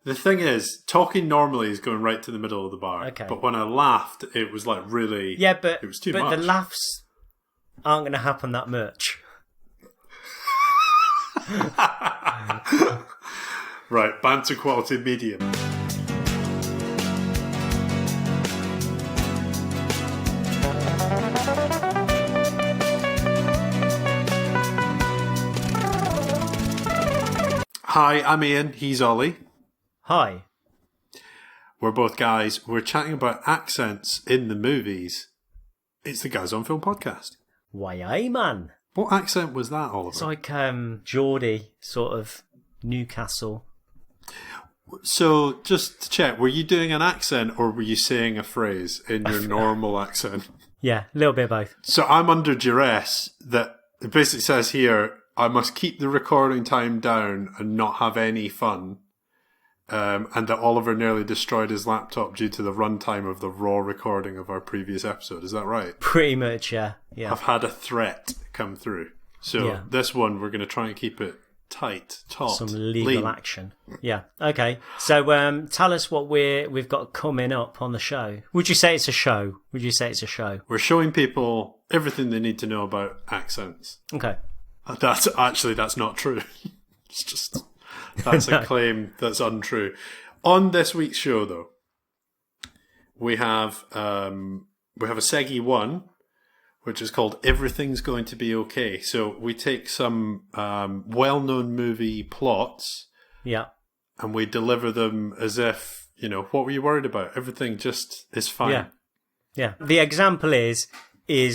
The thing is, talking normally is going right to the middle of the bar. Okay. But when I laughed, it was like really... Yeah, but it was too much. But the laughs aren't going to happen that much. Right, banter quality medium. Hi, I'm Ian. He's Ollie. Hi. We're both guys. We're chatting about accents in the movies. It's the Guys on Film podcast. Why, aye, man. What accent was that, Oliver? It's like Geordie, sort of Newcastle. So, just to check, were you doing an accent or were you saying a phrase in your normal accent? Yeah, a little bit of both. So I'm under duress that it basically says here, I must keep the recording time down and not have any fun. And that Oliver nearly destroyed his laptop due to the runtime of the raw recording of our previous episode. Is that right? Pretty much, yeah. I've had a threat come through. So This one, we're going to try and keep it tight, taut, some legal lean. action. Yeah. Okay. So tell us what we've got coming up on the show. Would you say it's a show? We're showing people everything they need to know about accents. Okay. That's not true. It's just... That's a claim that's untrue. On this week's show, though, we have a Seggy 1, which is called Everything's Going to Be Okay. So we take some well-known movie plots, and we deliver them as if, what were you worried about? Everything just is fine. Yeah. The example is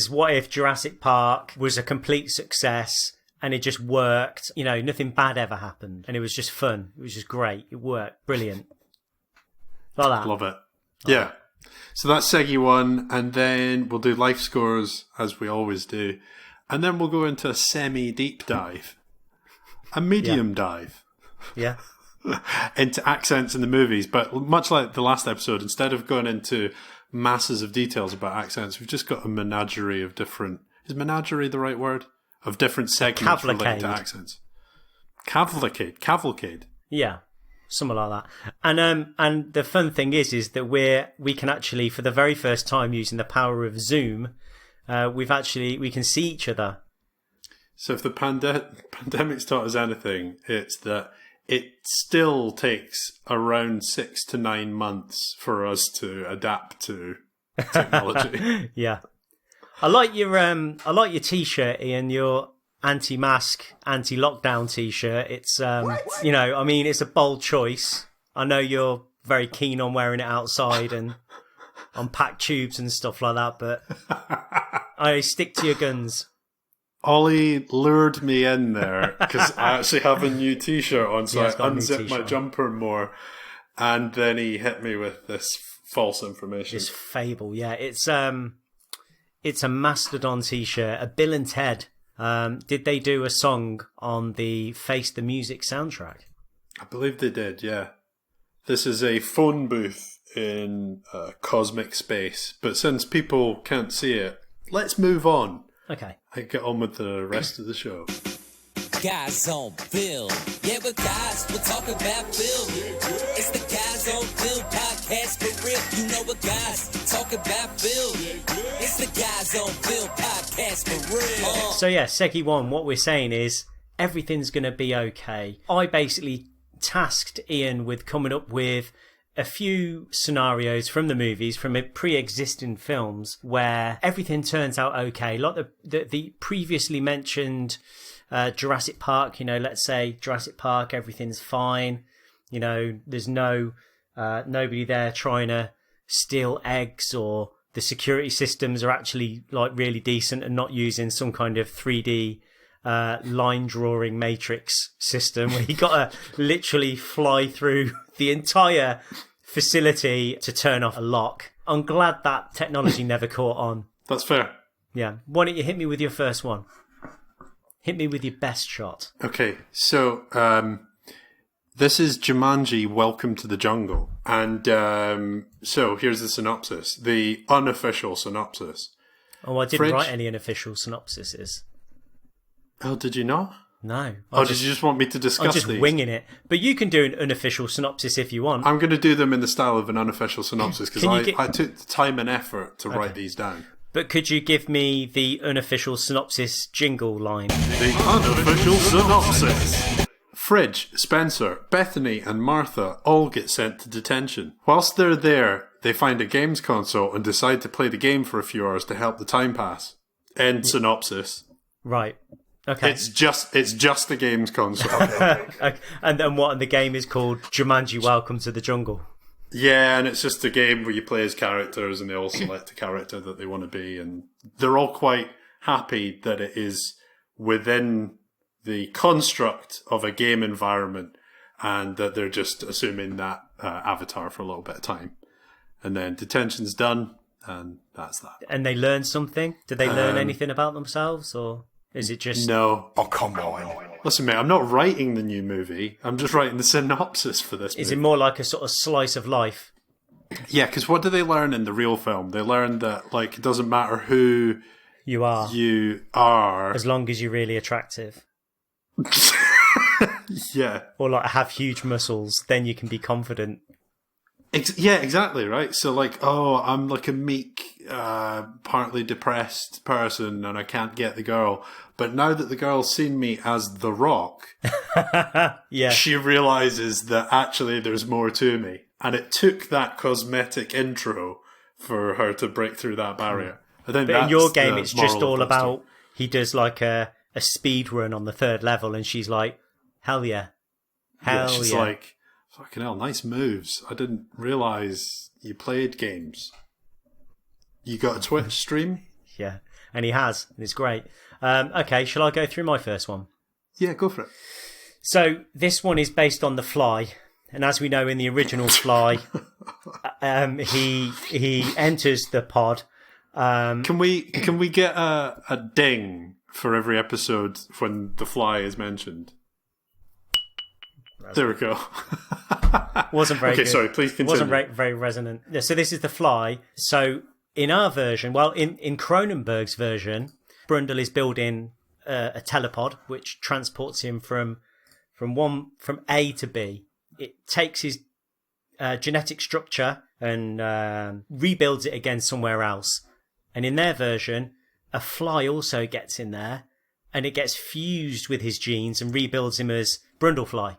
what if Jurassic Park was a complete success? And it just worked. Nothing bad ever happened. And it was just fun. It was just great. It worked. Brilliant. Like that. Love it. Yeah. So that's Seggy 1. And then we'll do LifeScores, as we always do. And then we'll go into a semi-deep dive. A medium dive. Yeah. Into accents in the movies. But much like the last episode, instead of going into masses of details about accents, we've just got a menagerie of different... Is menagerie the right word? Of different segments related to accents. Cavalcade. Yeah, something like that. And the fun thing is that we can actually, for the very first time, using the power of Zoom, we can see each other. So if the pandemic's taught us anything, it's that it still takes around 6 to 9 months for us to adapt to technology. Yeah. I like your T-shirt, Ian. Your anti-mask, anti-lockdown T-shirt. It's it's a bold choice. I know you're very keen on wearing it outside and on packed tubes and stuff like that, but I stick to your guns. Ollie lured me in there because I actually have a new T-shirt on, so I unzipped my jumper more, and then he hit me with this false information. This fable, yeah. It's a Mastodon T-shirt, a Bill and Ted. Did they do a song on the Face the Music soundtrack? I believe they did, yeah. This is a phone booth in cosmic space, but since people can't see it, let's move on. Okay. I get on with the rest of the show. Guys on Film. Yeah, we're guys. We're talking about film. It's the Guys on Film podcast for real. You know we're guys talking about film. It's the Guys on Film podcast for real. So yeah, Seggy 1, what we're saying is everything's going to be okay. I basically tasked Ian with coming up with a few scenarios from the movies, from pre-existing films, where everything turns out okay. Like the previously mentioned... Jurassic Park, let's say Jurassic Park, everything's fine. There's nobody there trying to steal eggs, or the security systems are actually like really decent and not using some kind of 3D line drawing matrix system where you got to literally fly through the entire facility to turn off a lock. I'm glad that technology never caught on. That's fair. Yeah. Why don't you hit me with your first one? Hit me with your best shot. Okay, so this is Jumanji, Welcome to the Jungle. And so here's the synopsis, the unofficial synopsis. Oh, I didn't write any unofficial synopsises. Oh, did you not? No. Did you just want me to discuss I'm just these? winging it. But you can do an unofficial synopsis if you want. I'm going to do them in the style of an unofficial synopsis because I took the time and effort to write these down. But could you give me the unofficial synopsis jingle line? The unofficial synopsis. Fridge, Spencer, Bethany and Martha all get sent to detention. Whilst they're there, they find a games console and decide to play the game for a few hours to help the time pass. End synopsis. Right. Okay. It's just the games console. Okay. And then what? And the game is called Jumanji Welcome to the Jungle. Yeah, and it's just a game where you play as characters and they all select the character that they want to be, and they're all quite happy that it is within the construct of a game environment and that they're just assuming that avatar for a little bit of time. And then detention's done, and that's that. And they learn something? Did they learn anything about themselves, or is it just... No. Oh, come on. Listen, mate, I'm not writing the new movie. I'm just writing the synopsis for this movie. Is it more like a sort of slice of life? Yeah, because what do they learn in the real film? They learn that, like, it doesn't matter who you are. As long as you're really attractive. Yeah. Or, like, have huge muscles, then you can be confident. Yeah, exactly, right? So, like, I'm like a meek, partly depressed person and I can't get the girl. But now that the girl's seen me as The Rock, yeah, she realises that actually there's more to me. And it took that cosmetic intro for her to break through that barrier. I think but in your game, it's just all about, he does like a speed run on the 3rd level and she's like, hell yeah. She's like, fucking hell, nice moves. I didn't realise you played games. You got a Twitch stream? Yeah, and he has, and it's great. Okay, shall I go through my first one? Yeah, go for it. So this one is based on The Fly, and as we know in the original Fly, he enters the pod. Can we get a ding for every episode when The Fly is mentioned? There we go. Wasn't very good. Okay, sorry, please continue. Wasn't very resonant. Yeah, so this is The Fly. So in our version, well, in Cronenberg's version, Brundle is building a telepod which transports him from A to B. It takes his genetic structure and rebuilds it again somewhere else. And in their version, a fly also gets in there and it gets fused with his genes and rebuilds him as Brundlefly,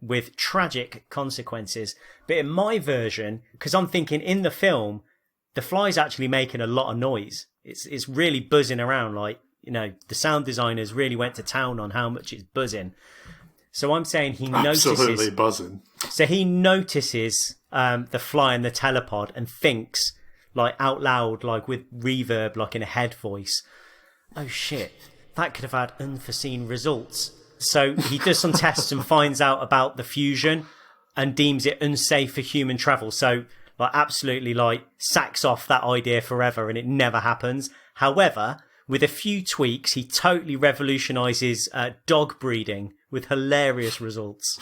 with tragic consequences. But in my version, because I'm thinking in the film, the fly's actually making a lot of noise. It's really buzzing around, like, you know, the sound designers really went to town on how much it's buzzing. So I'm saying he notices... Absolutely buzzing. So he notices the fly in the telepod and thinks, like, out loud, like with reverb, like in a head voice, oh shit, that could have had unforeseen results. So he does some tests and finds out about the fusion and deems it unsafe for human travel. So, like, absolutely, like, sacks off that idea forever and it never happens. However, with a few tweaks, he totally revolutionises dog breeding with hilarious results.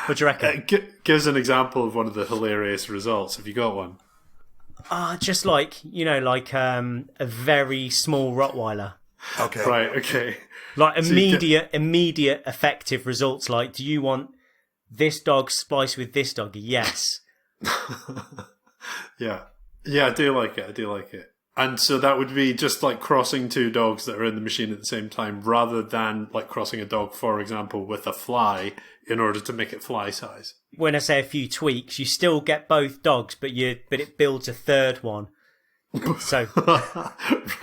What do you reckon? Give us an example of one of the hilarious results. Have you got one? Just like, you know, like a very small Rottweiler. Okay. Right, okay. Like immediate effective results. Like, do you want this dog spliced with this dog? Yes. Yeah, I do like it. And so that would be just like crossing two dogs that are in the machine at the same time, rather than like crossing a dog, for example, with a fly in order to make it fly size. When I say a few tweaks, you still get both dogs, but it builds a third one. So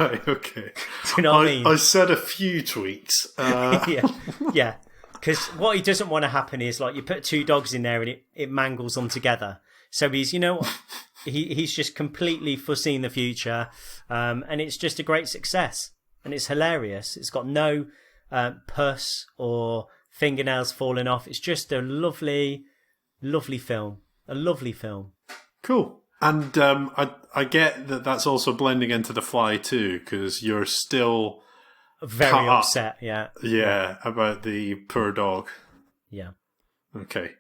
right, okay. Do you know what I mean? I said a few tweaks. Yeah. Because what he doesn't want to happen is, like, you put two dogs in there and it mangles them together. So he's, you know, he's just completely foreseen the future, and it's just a great success, and it's hilarious. It's got no pus or fingernails falling off. It's just a lovely, lovely film. A lovely film. Cool. And I get that that's also blending into The Fly too, because you're still very upset. Yeah, about the poor dog. Yeah. Okay.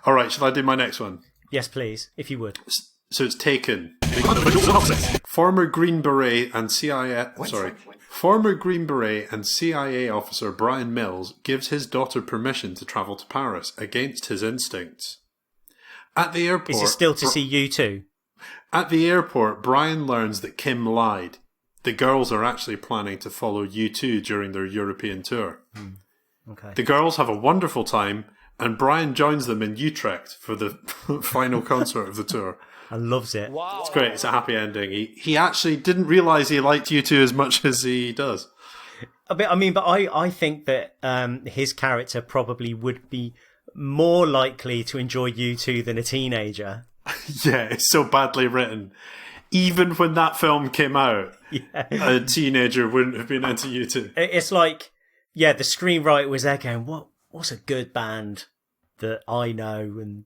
All right. Shall I do my next one? Yes, please, if you would. So it's Taken. Former Green Beret and CIA. Former Green Beret and CIA officer Brian Mills gives his daughter permission to travel to Paris against his instincts. At the airport... Is it still to see U2? At the airport, Brian learns that Kim lied. The girls are actually planning to follow U2 during their European tour. Okay. The girls have a wonderful time, and Brian joins them in Utrecht for the final concert of the tour. And loves it. Wow. It's great. It's a happy ending. He actually didn't realise he liked U2 as much as he does. But I think that his character probably would be more likely to enjoy U2 than a teenager. Yeah, it's so badly written. Even when that film came out, a teenager wouldn't have been into U2. It's like, the screenwriter was there going, what's a good band that I know? And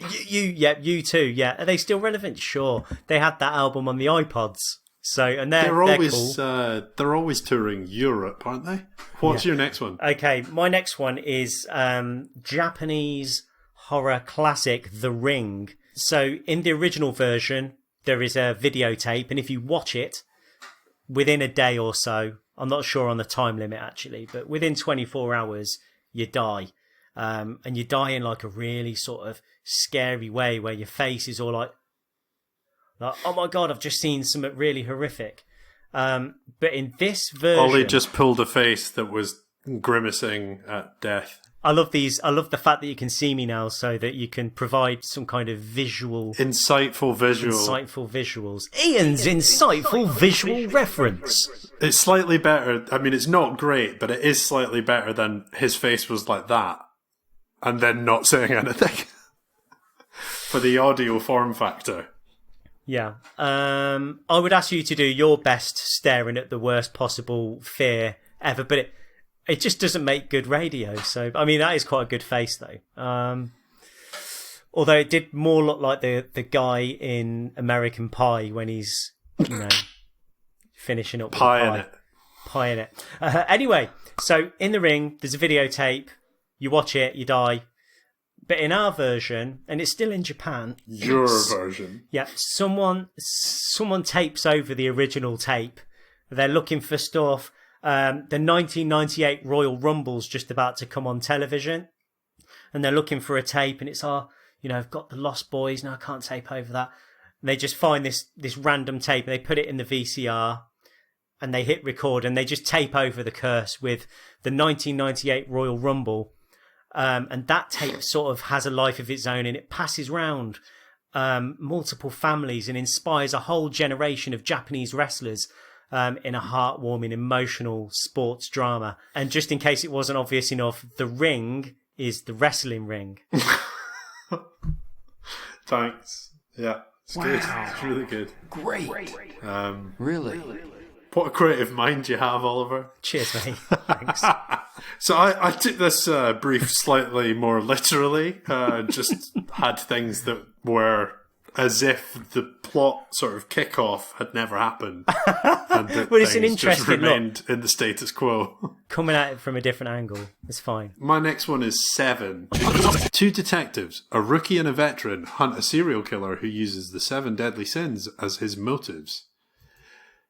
U2, Are they still relevant? Sure. They had that album on the iPods. So, and they're always cool. They're always touring Europe, aren't they? What's your next one? Okay, my next one is Japanese horror classic The Ring. So in the original version, there is a videotape, and if you watch it within a day or so, I'm not sure on the time limit actually, but within 24 hours, you die. And you die in like a really sort of scary way where your face is all like, oh my God, I've just seen something really horrific. But in this version... Ollie just pulled a face that was grimacing at death. I love these. I love the fact that you can see me now, so that you can provide some kind of visual, insightful visuals. Ian's insightful visual reference. It's slightly better. I mean, it's not great, but it is slightly better than his face was like that, and then not saying anything. For the audio form factor. Yeah. I would ask you to do your best staring at the worst possible fear ever, but it just doesn't make good radio. So, I mean, that is quite a good face, though. Although it did more look like the guy in American Pie when he's, finishing up pie with pie in it. Anyway, so in The Ring, there's a videotape. You watch it, you die. But in our version, and it's still in Japan... Your version. Yeah, someone tapes over the original tape. They're looking for stuff. The 1998 Royal Rumble's just about to come on television. And they're looking for a tape, and it's, I've got the Lost Boys, now I can't tape over that. And they just find this random tape, and they put it in the VCR, and they hit record, and they just tape over the curse with the 1998 Royal Rumble. And that tape sort of has a life of its own, and it passes round multiple families and inspires a whole generation of Japanese wrestlers in a heartwarming, emotional sports drama. And just in case it wasn't obvious enough, The Ring is the wrestling ring. Thanks. Yeah, it's good. It's really good. Great. Really? What a creative mind you have, Oliver. Cheers, mate. Thanks. So I took this brief slightly more literally. Just had things that were as if the plot sort of kickoff had never happened. And that well, it's an things just interesting remained in the status quo. Coming at it from a different angle. It's fine. My next one is 7. Two detectives, a rookie and a veteran, hunt a serial killer who uses the 7 deadly sins as his motives.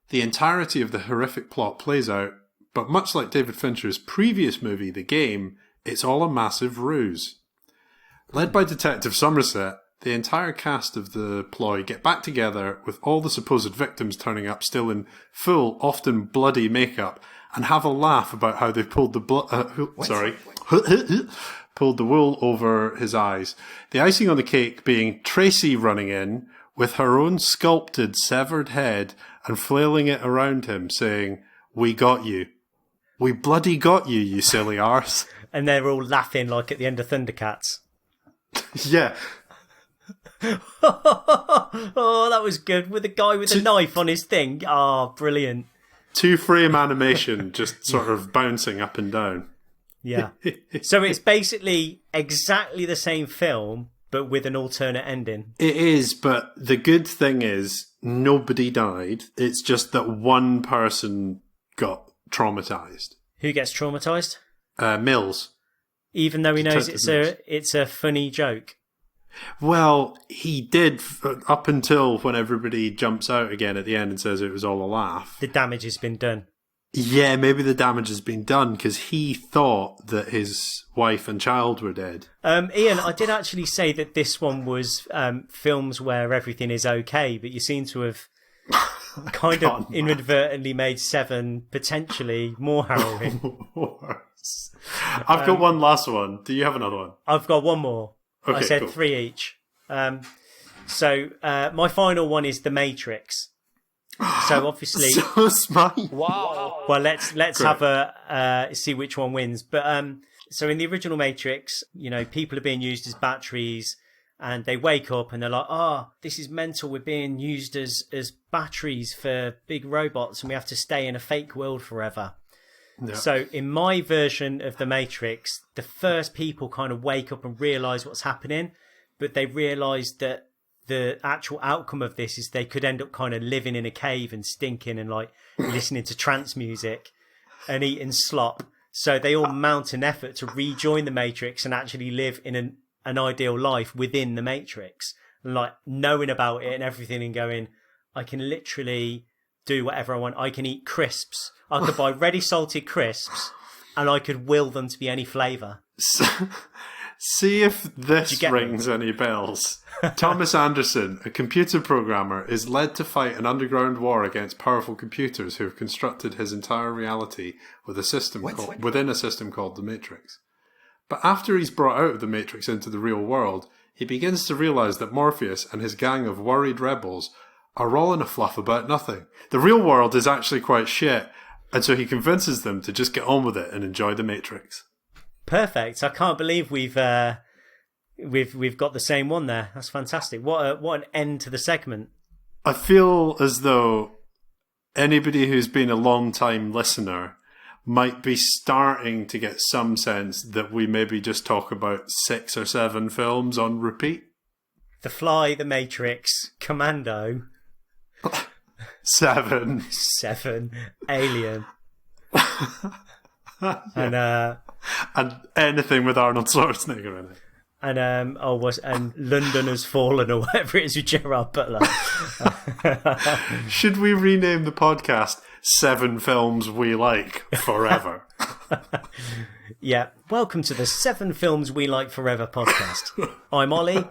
The entirety of the horrific plot plays out, but much like David Fincher's previous movie, The Game, it's all a massive ruse. Led by Detective Somerset, the entire cast of the ploy get back together with all the supposed victims turning up still in full, often bloody makeup, and have a laugh about how they pulled the pulled the wool over his eyes. The icing on the cake being Tracy running in with her own sculpted severed head and flailing it around him, saying, "We got you. We bloody got you, you silly arse." And they're all laughing like at the end of Thundercats. Yeah. Oh, that was good. With the guy with the knife on his thing. Oh, brilliant. 2-frame animation just sort of bouncing up and down. Yeah. So it's basically exactly the same film, but with an alternate ending. It is, but the good thing is nobody died. It's just that one person got traumatized. Who gets traumatized? Mills. Even though he knows it's a funny joke. Well, he did up until when everybody jumps out again at the end and says it was all a laugh. The damage has been done. Yeah, maybe the damage has been done because he thought that his wife and child were dead. Ian, I did actually say that this one was films where everything is okay, but you seem to have kind of inadvertently made 7 potentially more harrowing. I've got one last one. Do you have another one? I've got one more. Okay, I said cool. 3 each. So my final one is The Matrix. So obviously, So smart. Wow. well, let's have a see which one wins. But so in the original Matrix, people are being used as batteries, and they wake up and they're like, "Oh, this is mental. We're being used as batteries for big robots, and we have to stay in a fake world forever." Yeah. So in my version of The Matrix, the first people kind of wake up and realise what's happening, but they realise that the actual outcome of this is they could end up kind of living in a cave and stinking and like listening to trance music and eating slop. So they all mount an effort to rejoin the Matrix and actually live in an ideal life within the Matrix, and like knowing about it and everything and going, I can literally do whatever I want. I can eat crisps. I could buy ready salted crisps and I could will them to be any flavour. See if this rings any bells. Thomas Anderson, a computer programmer, is led to fight an underground war against powerful computers who have constructed his entire reality with within a system called the Matrix. But after he's brought out of the Matrix into the real world, he begins to realise that Morpheus and his gang of worried rebels are all in a fluff about nothing. The real world is actually quite shit, and so he convinces them to just get on with it and enjoy the Matrix. Perfect. I can't believe we've got the same one there. That's fantastic. What an end to the segment. I feel as though anybody who's been a long time listener might be starting to get some sense that we maybe just talk about 6 or 7 films on repeat. The Fly, The Matrix, Commando, 7, Alien, and anything with Arnold Schwarzenegger in it. And London Has Fallen, or whatever it is with Gerard Butler. Should we rename the podcast 7 Films We Like Forever? Yeah. Welcome to the 7 Films We Like Forever podcast. I'm Ollie.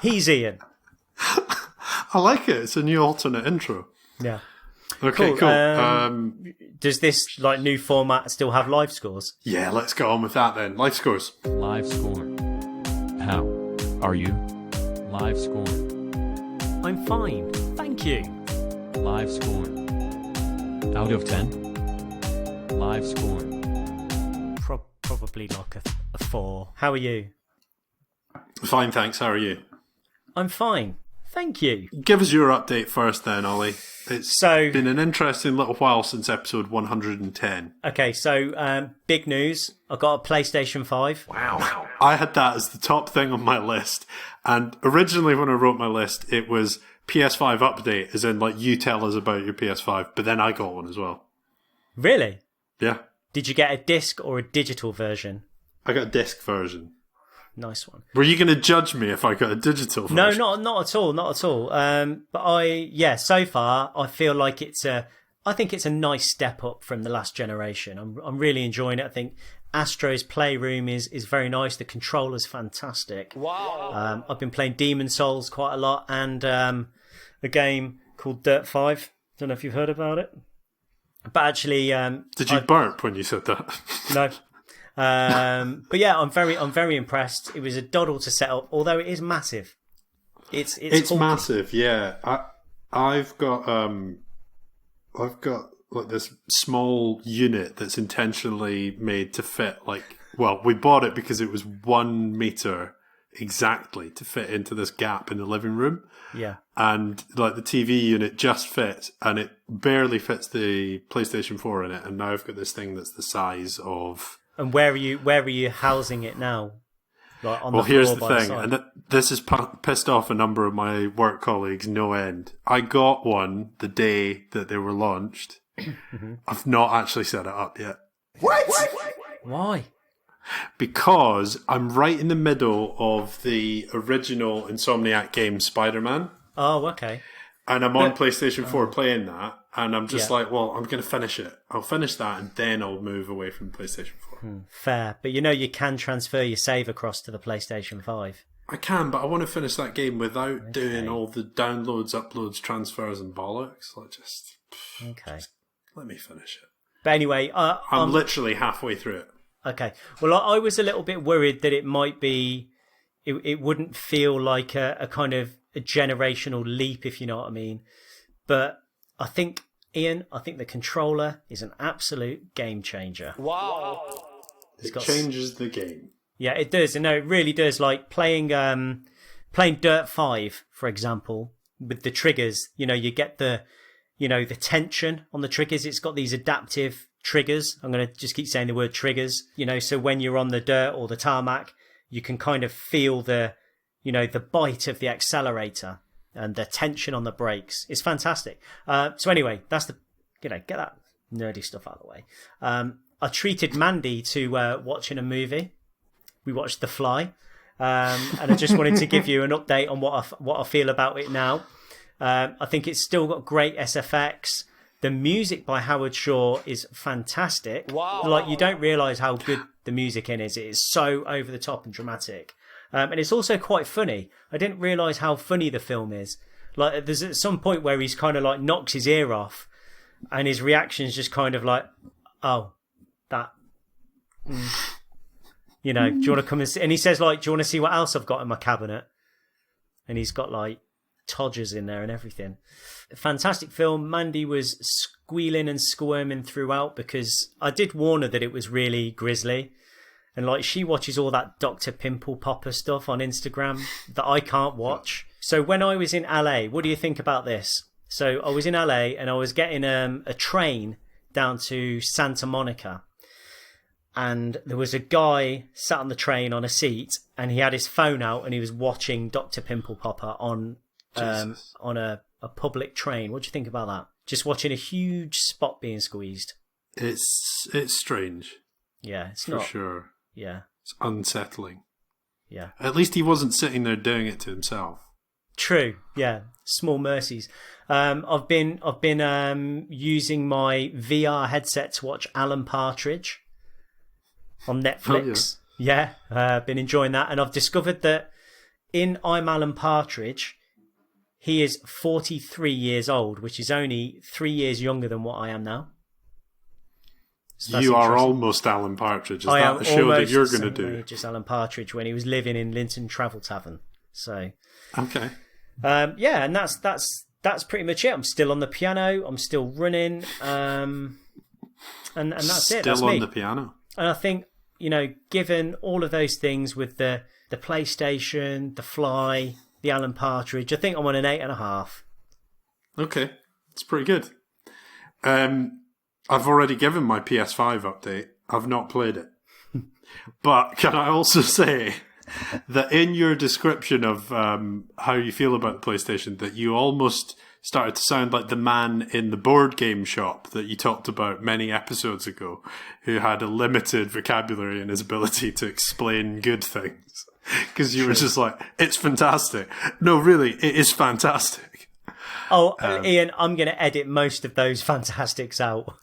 He's Ian. I like it. It's a new alternate intro. Yeah. Okay, cool. Does this new format still have live scores? Yeah, let's get on with that then. Life scores. Live score. How are you? Live score. I'm fine. Thank you. Live score. Out of 10. Live score. Probably like a 4. How are you? Fine, thanks. How are you? I'm fine. Thank you. Give us your update first then, Ollie. It's So- been an interesting little while since episode 110. Okay, so big news. I got a PlayStation 5. Wow. I had that as the top thing on my list. And originally when I wrote my list, it was PS5 update, as in you tell us about your PS5. But then I got one as well. Really? Yeah. Did you get a disc or a digital version? I got a disc version. Nice one. Were you going to judge me if I got a digital version? No, not at all, not at all. But so far I feel like I think it's a nice step up from the last generation. I'm really enjoying it. I think Astro's Playroom is very nice. The controller's fantastic. Wow. I've been playing Demon Souls quite a lot, and a game called Dirt 5. Don't know if you've heard about it. But actually, did you burp when you said that? No. But yeah, I'm very impressed. It was a doddle to set up, although it is massive. It's hulking. Massive, yeah. I've got this small unit that's intentionally made to fit we bought it because it was 1 meter exactly to fit into this gap in the living room. Yeah. And the TV unit just fits, and it barely fits the PlayStation 4 in it, and now I've got this thing that's the size of... And where are you housing it now? Here's the thing, and this has pissed off a number of my work colleagues no end. I got one the day that they were launched. I've not actually set it up yet. What? Why? Because I'm right in the middle of the original Insomniac game Spider-Man. Oh, okay. And I'm on PlayStation 4 playing that, And I'm just Yeah. like, well, I'm going to finish it. I'll finish that and then I'll move away from PlayStation 4. Fair. But you can transfer your save across to the PlayStation 5. I can, but I want to finish that game without doing all the downloads, uploads, transfers, and bollocks. Like, just let me finish it. But anyway, I'm literally halfway through it. Okay. Well, I was a little bit worried that it might be, it wouldn't feel like a kind of a generational leap, if you know what I mean. But I think, Ian, the controller is an absolute game changer. Wow. It changes the game. Yeah, it does. No, it really does. Like playing Dirt 5, for example, with the triggers, you get the tension on the triggers. It's got these adaptive triggers. I'm going to just keep saying the word triggers, so when you're on the dirt or the tarmac, you can kind of feel the bite of the accelerator and the tension on the brakes. It's fantastic. So anyway, that's get that nerdy stuff out of the way. I treated Mandy to watching a movie. We watched The Fly, and I just wanted to give you an update on what I feel about it now. I think it's still got great SFX. The music by Howard Shore is fantastic. Wow. Like, you don't realise how good the music in is. It is so over the top and dramatic. And it's also quite funny. I didn't realise how funny the film is. Like, there's at some point where he's kind of like knocks his ear off, and his reaction's just kind of like, oh, that... do you want to come and see? And he says, like, do you want to see what else I've got in my cabinet? And he's got, like, Todgers in there and everything. Fantastic film. Mandy was squealing and squirming throughout because I did warn her that it was really grisly. And, like, she watches all that Dr. Pimple Popper stuff on Instagram that I can't watch. So when I was in LA, what do you think about this? So I was in LA and I was getting a train down to Santa Monica. And there was a guy sat on the train on a seat, and he had his phone out, and he was watching Dr. Pimple Popper on a public train. What do you think about that? Just watching a huge spot being squeezed. It's strange. Yeah, it's for not sure. Yeah, it's unsettling. Yeah. At least he wasn't sitting there doing it to himself. True. Yeah. Small mercies. I've been using my VR headset to watch Alan Partridge on Netflix. Oh, yeah. Been enjoying that. And I've discovered that in I'm Alan Partridge, he is 43 years old, which is only 3 years younger than what I am now. So you are almost Alan Partridge. Is that a show that you're going to do? Just Alan Partridge when he was living in Linton Travel Tavern. So okay. Yeah, and that's pretty much it. I'm still on the piano. I'm still running. And that's it. That's me. Still on the piano. And I think, given all of those things with the PlayStation, the Fly, the Alan Partridge, I think I'm on an 8.5. Okay, it's pretty good. I've already given my PS5 update. I've not played it. But can I also say that in your description of how you feel about the PlayStation, that you almost started to sound like the man in the board game shop that you talked about many episodes ago, who had a limited vocabulary and his ability to explain good things. Because you were just like, it's fantastic. No, really, it is fantastic. Oh, Ian, I'm going to edit most of those fantastics out.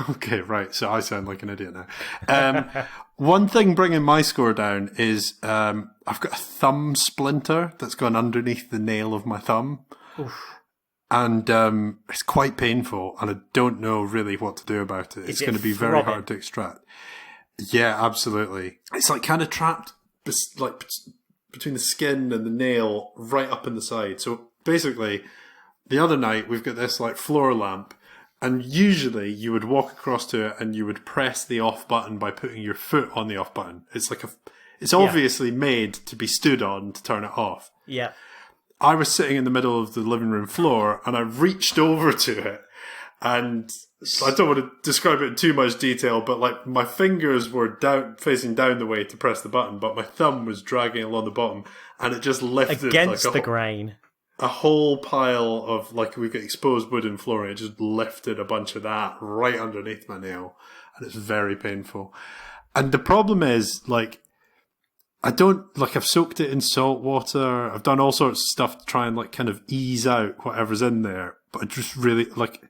Okay, right. So I sound like an idiot now. One thing bringing my score down is I've got a thumb splinter that's gone underneath the nail of my thumb. Oof. And it's quite painful, and I don't know really what to do about it. It's going to be very hard to extract. Yeah, absolutely. It's like kind of trapped like between the skin and the nail right up in the side. So basically, the other night we've got this like floor lamp, and usually you would walk across to it and you would press the off button by putting your foot on the off button. It's like it's obviously made to be stood on to turn it off. Yeah. I was sitting in the middle of the living room floor and I reached over to it, and I don't want to describe it in too much detail, but like my fingers were facing down the way to press the button, but my thumb was dragging along the bottom, and it just lifted against the grain. A whole pile of, like, we've got exposed wooden flooring. It just lifted a bunch of that right underneath my nail, and it's very painful. And the problem is, like, I've soaked it in salt water. I've done all sorts of stuff to try and, like, kind of ease out whatever's in there. But I just really, like,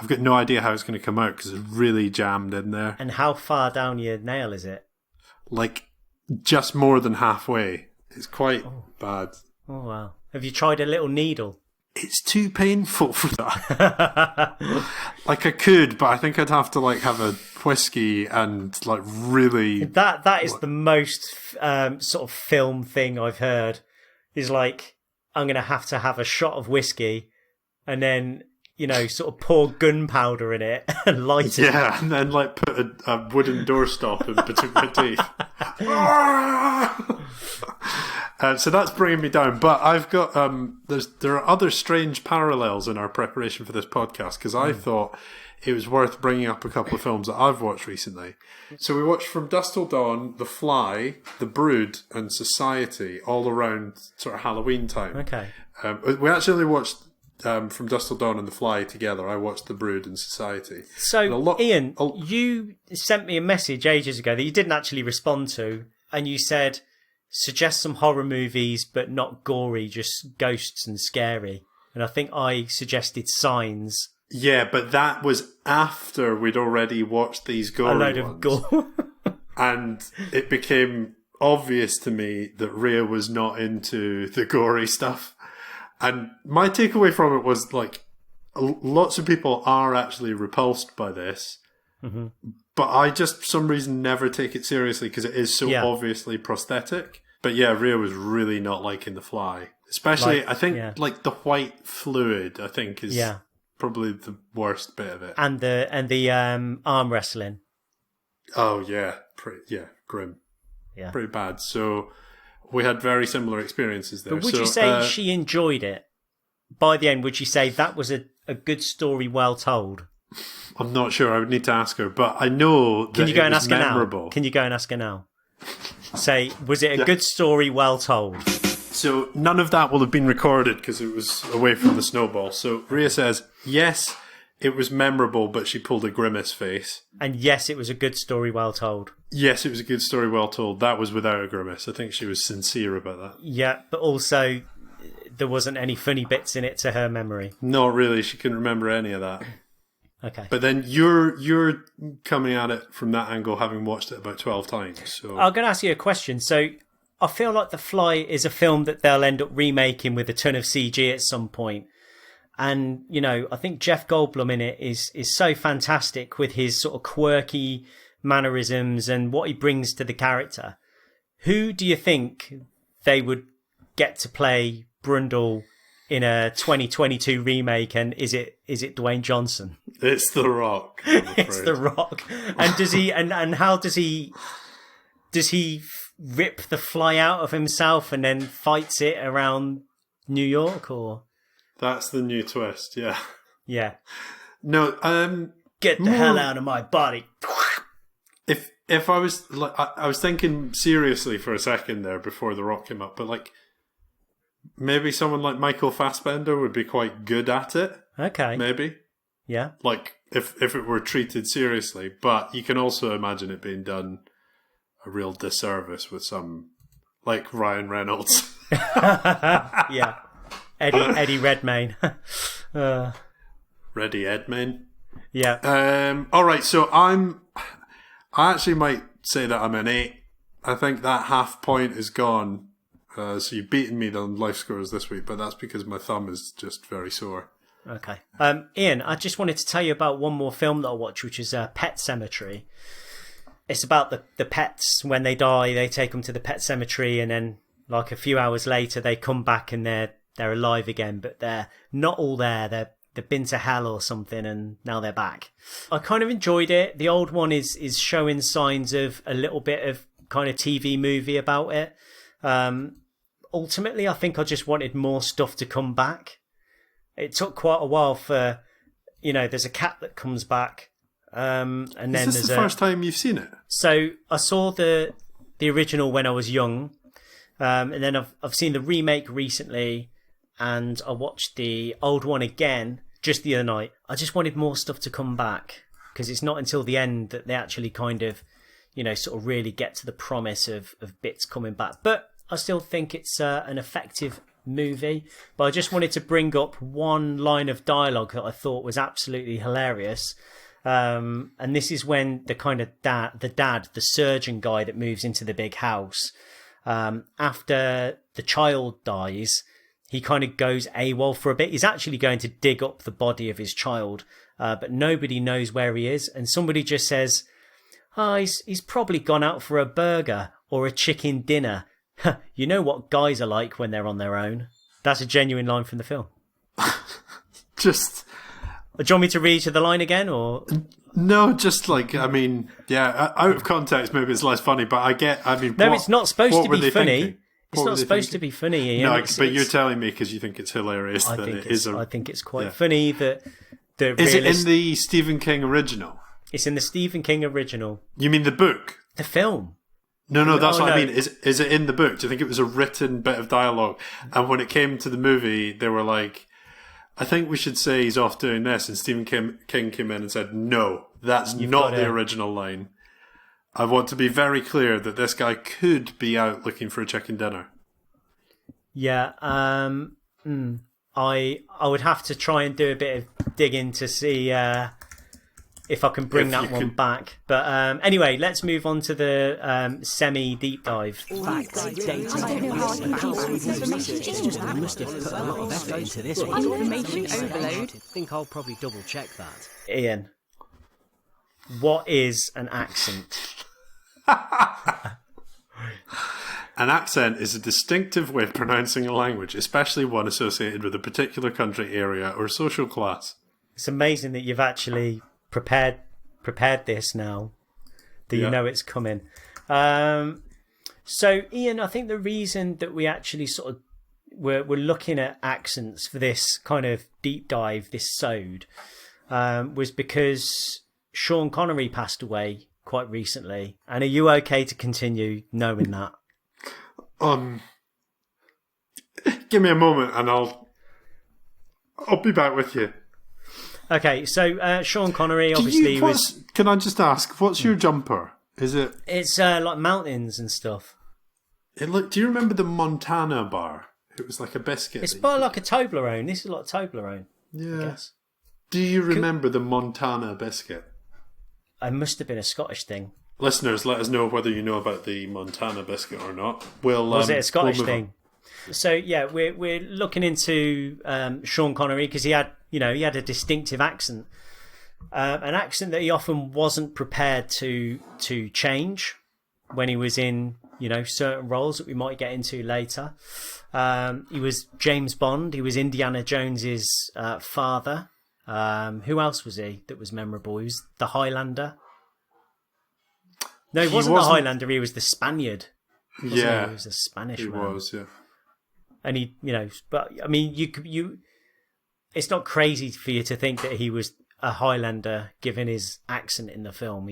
I've got no idea how it's going to come out because it's really jammed in there. And how far down your nail is it? Like, just more than halfway. It's quite bad. Oh, wow. Have you tried a little needle? It's too painful for that. Like, I could, but I think I'd have to, like, have a whiskey and, like, really... That is the most sort of film thing I've heard. Is like, I'm going to have a shot of whiskey and then... sort of pour gunpowder in it and light it. Yeah, and then like put a wooden doorstop in between my teeth. So that's bringing me down. But I've got there are other strange parallels in our preparation for this podcast because I thought it was worth bringing up a couple of films that I've watched recently. So we watched From Dusk Till Dawn, The Fly, The Brood, and Society all around sort of Halloween time. Okay. We actually watched. From Dusk Till Dawn and The Fly together. I watched The Brood and Society. So, Ian, you sent me a message ages ago that you didn't actually respond to, and you said, suggest some horror movies, but not gory, just ghosts and scary. And I think I suggested Signs. Yeah, but that was after we'd already watched these gory ones. A load of gore. And it became obvious to me that Rhea was not into the gory stuff. And my takeaway from it was, like, lots of people are actually repulsed by this. Mm-hmm. But I just, for some reason, never take it seriously because it is so obviously prosthetic. But yeah, Rhea was really not liking The Fly. Especially, I think, like, the white fluid, I think, is probably the worst bit of it. And the arm wrestling. Oh, yeah. Grim. Yeah. Pretty bad. So... we had very similar experiences there. But would you say she enjoyed it? By the end, would you say that was a good story, well told? I'm not sure. I would need to ask her. But I know that Can you go and ask memorable. her now? Can you go and ask her now? Say, was it a good story, well told? So none of that will have been recorded because it was away from the snowball. So Rhea says, yes, it was memorable, but she pulled a grimace face. And yes, it was a good story, well told. Yes, it was a good story, well told. That was without a grimace. I think she was sincere about that. Yeah, but also there wasn't any funny bits in it to her memory. Not really. She couldn't remember any of that. Okay. But then you're coming at it from that angle, having watched it about 12 times. So I'm going to ask you a question. So I feel like The Fly is a film that they'll end up remaking with a ton of CG at some point. And, I think Jeff Goldblum in it is so fantastic with his sort of quirky mannerisms and what he brings to the character. Who do you think they would get to play Brundle in a 2022 remake? And is it Dwayne Johnson? It's The Rock. It's The Rock. And does he? And how does he? Does he rip the fly out of himself and then fights it around New York? Or that's the new twist. Yeah. Yeah. No. Get the hell out of my body. If I was like, I was thinking seriously for a second there before The Rock came up, but like maybe someone like Michael Fassbender would be quite good at it. Okay. Maybe. Yeah. Like if it were treated seriously, but you can also imagine it being done a real disservice with some like Ryan Reynolds. Yeah. Eddie Redmayne. Ready Edmayne. Yeah. All right. So I actually might say that I'm an 8. I think that half point is gone. So you've beaten me on LifeScores this week, but that's because my thumb is just very sore. Okay. Ian, I just wanted to tell you about one more film that I watched, which is Pet Sematary. It's about the pets. When they die, they take them to the pet cemetery, and then like a few hours later, they come back and they're alive again, but they're not all there. They've been to hell or something, and now they're back. I kind of enjoyed it. The old one is showing signs of a little bit of kind of TV movie about it. Ultimately, I think I just wanted more stuff to come back. It took quite a while for, there's a cat that comes back. And then is this the first time you've seen it? So I saw the original when I was young. And then I've seen the remake recently. And I watched the old one again just the other night. I just wanted more stuff to come back because it's not until the end that they actually kind of, sort of really get to the promise of bits coming back. But I still think it's an effective movie. But I just wanted to bring up one line of dialogue that I thought was absolutely hilarious. And this is when the kind of the surgeon guy that moves into the big house, after the child dies, he kind of goes AWOL for a bit. He's actually going to dig up the body of his child, but nobody knows where he is. And somebody just says, he's probably gone out for a burger or a chicken dinner. You know what guys are like when they're on their own. That's a genuine line from the film. Just... Do you want me to read you the line again, or...? No, just like, I mean, yeah, out of context, maybe it's less funny, but No, it's not supposed to be funny. Thinking? It's not supposed to be funny, Ian. No, but you're telling me because you think it's hilarious that it is I think it's quite funny that the Is it in the Stephen King original? It's in the Stephen King original. You mean the book? The film. No, that's what I mean. Is it in the book? Do you think it was a written bit of dialogue? And when it came to the movie, they were like, I think we should say he's off doing this. And Stephen King came in and said, no, that's not the original line. I want to be very clear that this guy could be out looking for a chicken dinner. Yeah, I would have to try and do a bit of digging to see if I can bring that one back. But anyway, let's move on to the semi-deep dive. Facts, data, we must have put a lot of effort into this one. Information overload. I think I'll probably double check that. Ian, what is an accent? An accent is a distinctive way of pronouncing a language, especially one associated with a particular country, area, or social class. It's amazing that you've actually prepared this now, that you know it's coming. So, Ian, I think the reason that we actually sort of we're looking at accents for this kind of deep dive, this sode, was because Sean Connery passed away quite recently. And are you okay to continue knowing that? Give me a moment and I'll be back with you. Okay, so Sean Connery obviously was... Can I just ask, what's your jumper? Is it... It's like mountains and stuff. Do you remember the Montana bar? It was like a biscuit. It's like a Toblerone. This is like Toblerone. Yeah. I guess. Do you remember the Montana biscuit? It must have been a Scottish thing. Listeners, let us know whether you know about the Montana biscuit or not. Was it a Scottish thing? So yeah, we're looking into Sean Connery because he had a distinctive accent, an accent that he often wasn't prepared to change when he was in certain roles that we might get into later. He was James Bond. He was Indiana Jones's father. Who else was he that was memorable? He was the Highlander. No, he wasn't the Highlander. He was the Spaniard. Yeah, he was a Spanish man. He was, yeah. And he, but I mean, you. It's not crazy for you to think that he was a Highlander, given his accent in the film.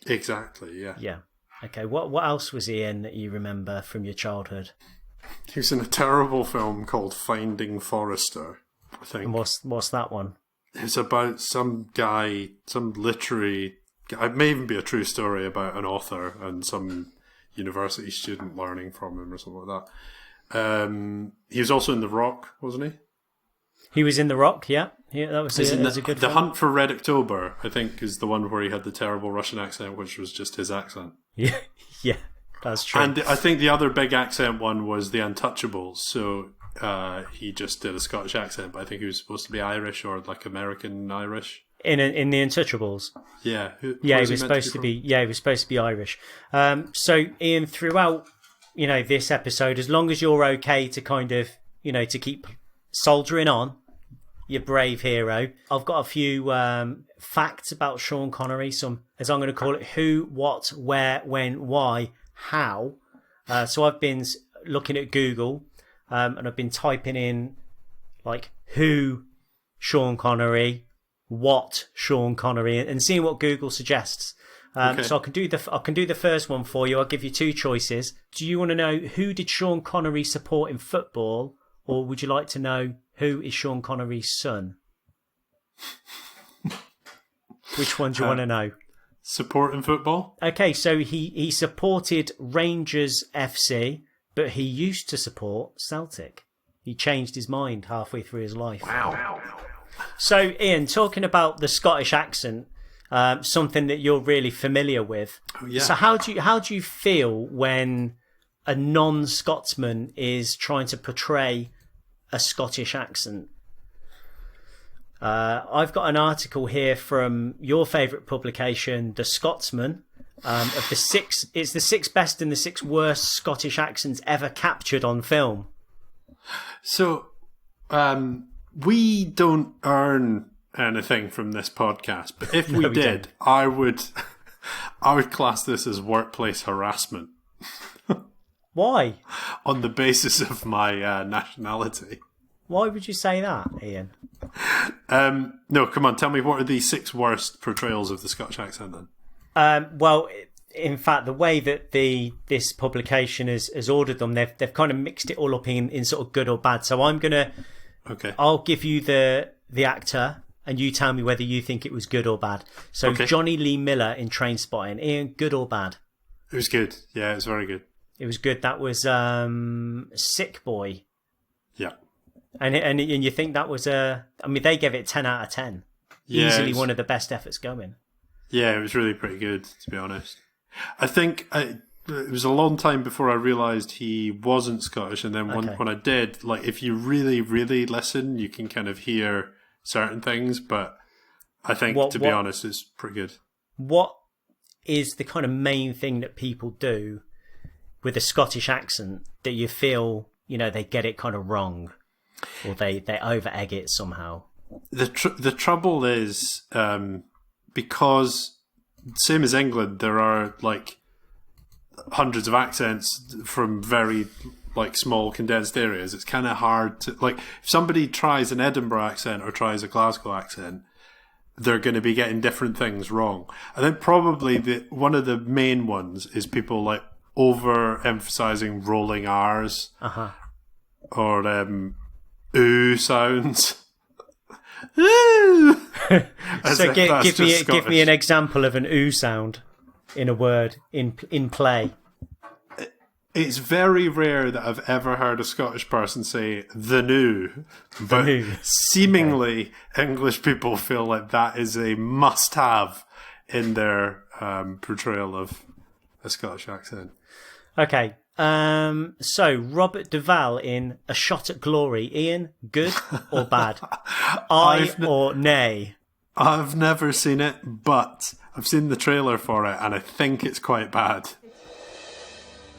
Exactly, yeah. Yeah. Okay. What else was he in that you remember from your childhood? He was in a terrible film called Finding Forrester, I think. And what's that one? It's about some guy, some literary... It may even be a true story about an author and some university student learning from him or something like that. He was also in The Rock, wasn't he? He was in The Rock, yeah. That was a good The film. Hunt for Red October, I think, is the one where he had the terrible Russian accent, which was just his accent. Yeah, that's true. And I think the other big accent one was The Untouchables. So he just did a Scottish accent, but I think he was supposed to be Irish or like American Irish. In The Untouchables. Yeah. He was supposed to be. Yeah, he was supposed to be Irish. So Ian, throughout this episode, as long as you're okay to kind of to keep soldiering on, you brave hero. I've got a few facts about Sean Connery. Some, as I'm going to call it, who, what, where, when, why, how. So I've been looking at Google and I've been typing in like who Sean Connery, what Sean Connery, and seeing what Google suggests. Okay. So I can do the first one for you. I'll give you two choices. Do you want to know who did Sean Connery support in football, or would you like to know who is Sean Connery's son? Which one do you want to know? Support in football? Okay, so he supported Rangers FC, but he used to support Celtic. He changed his mind halfway through his life. Wow. So, Ian, talking about the Scottish accent, something that you're really familiar with. Oh, yeah. So how do you feel when a non-Scotsman is trying to portray a Scottish accent? I've got an article here from your favourite publication, The Scotsman, of the six. It's the 6 best and the 6 worst Scottish accents ever captured on film. So, we don't earn anything from this podcast, but if we did, I would class this as workplace harassment. Why? On the basis of my nationality. Why would you say that, Ian? No, come on, tell me, what are the 6 worst portrayals of the Scottish accent then? Well, in fact, the way that this publication has ordered them, they've kind of mixed it all up in sort of good or bad. So I'll give you the actor, and you tell me whether you think it was good or bad. So Johnny Lee Miller in Trainspotting. Ian, good or bad? It was good. Yeah, it was very good. It was good. That was Sick Boy. Yeah. And you think that was they gave it 10 out of 10. Yeah, easily one of the best efforts going. Yeah, it was really pretty good, to be honest. I think it was a long time before I realised he wasn't Scottish, and then when I did, like, if you really, really listen, you can kind of hear certain things, but I think, to be honest, it's pretty good. What is the kind of main thing that people do with a Scottish accent that you feel, they get it kind of wrong, or they over-egg it somehow? The trouble is, because same as England, there are like hundreds of accents from very like small condensed areas. It's kind of hard to, like, if somebody tries an Edinburgh accent or tries a Glasgow accent, they're going to be getting different things wrong. I think probably one of the main ones is people like over-emphasizing rolling R's or ooh sounds. So give me an example of an ooh sound in a word in play. It's very rare that I've ever heard a Scottish person say the new, but seemingly English people feel like that is a must-have in their portrayal of a Scottish accent. Okay, so Robert Duvall in A Shot at Glory. Ian, good or bad? Or nay? I've never seen it, but I've seen the trailer for it, and I think it's quite bad.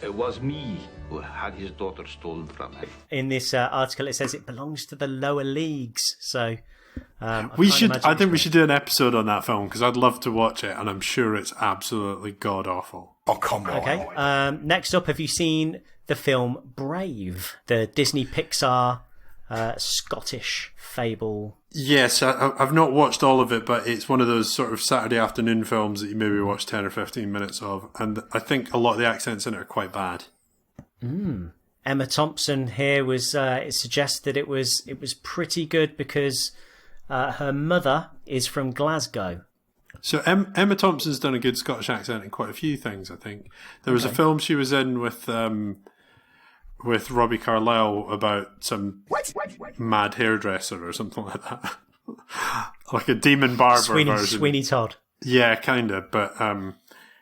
It was me who had his daughter stolen from him. In this article, it says it belongs to the lower leagues. So I think we should do an episode on that film, because I'd love to watch it, and I'm sure it's absolutely god awful. Oh, come on. Okay. Next up, have you seen the film Brave, the Disney Pixar Scottish fable? Yes, I've not watched all of it, but it's one of those sort of Saturday afternoon films that you maybe watch 10 or 15 minutes of, and I think a lot of the accents in it are quite bad. Emma Thompson here was it suggests that it was pretty good because her mother is from Glasgow. So Emma Thompson's done a good Scottish accent in quite a few things, I think. There was a film she was in with Robbie Carlyle about some mad hairdresser or something like that. Like a demon barber version. Sweeney Todd. Yeah, kind of. But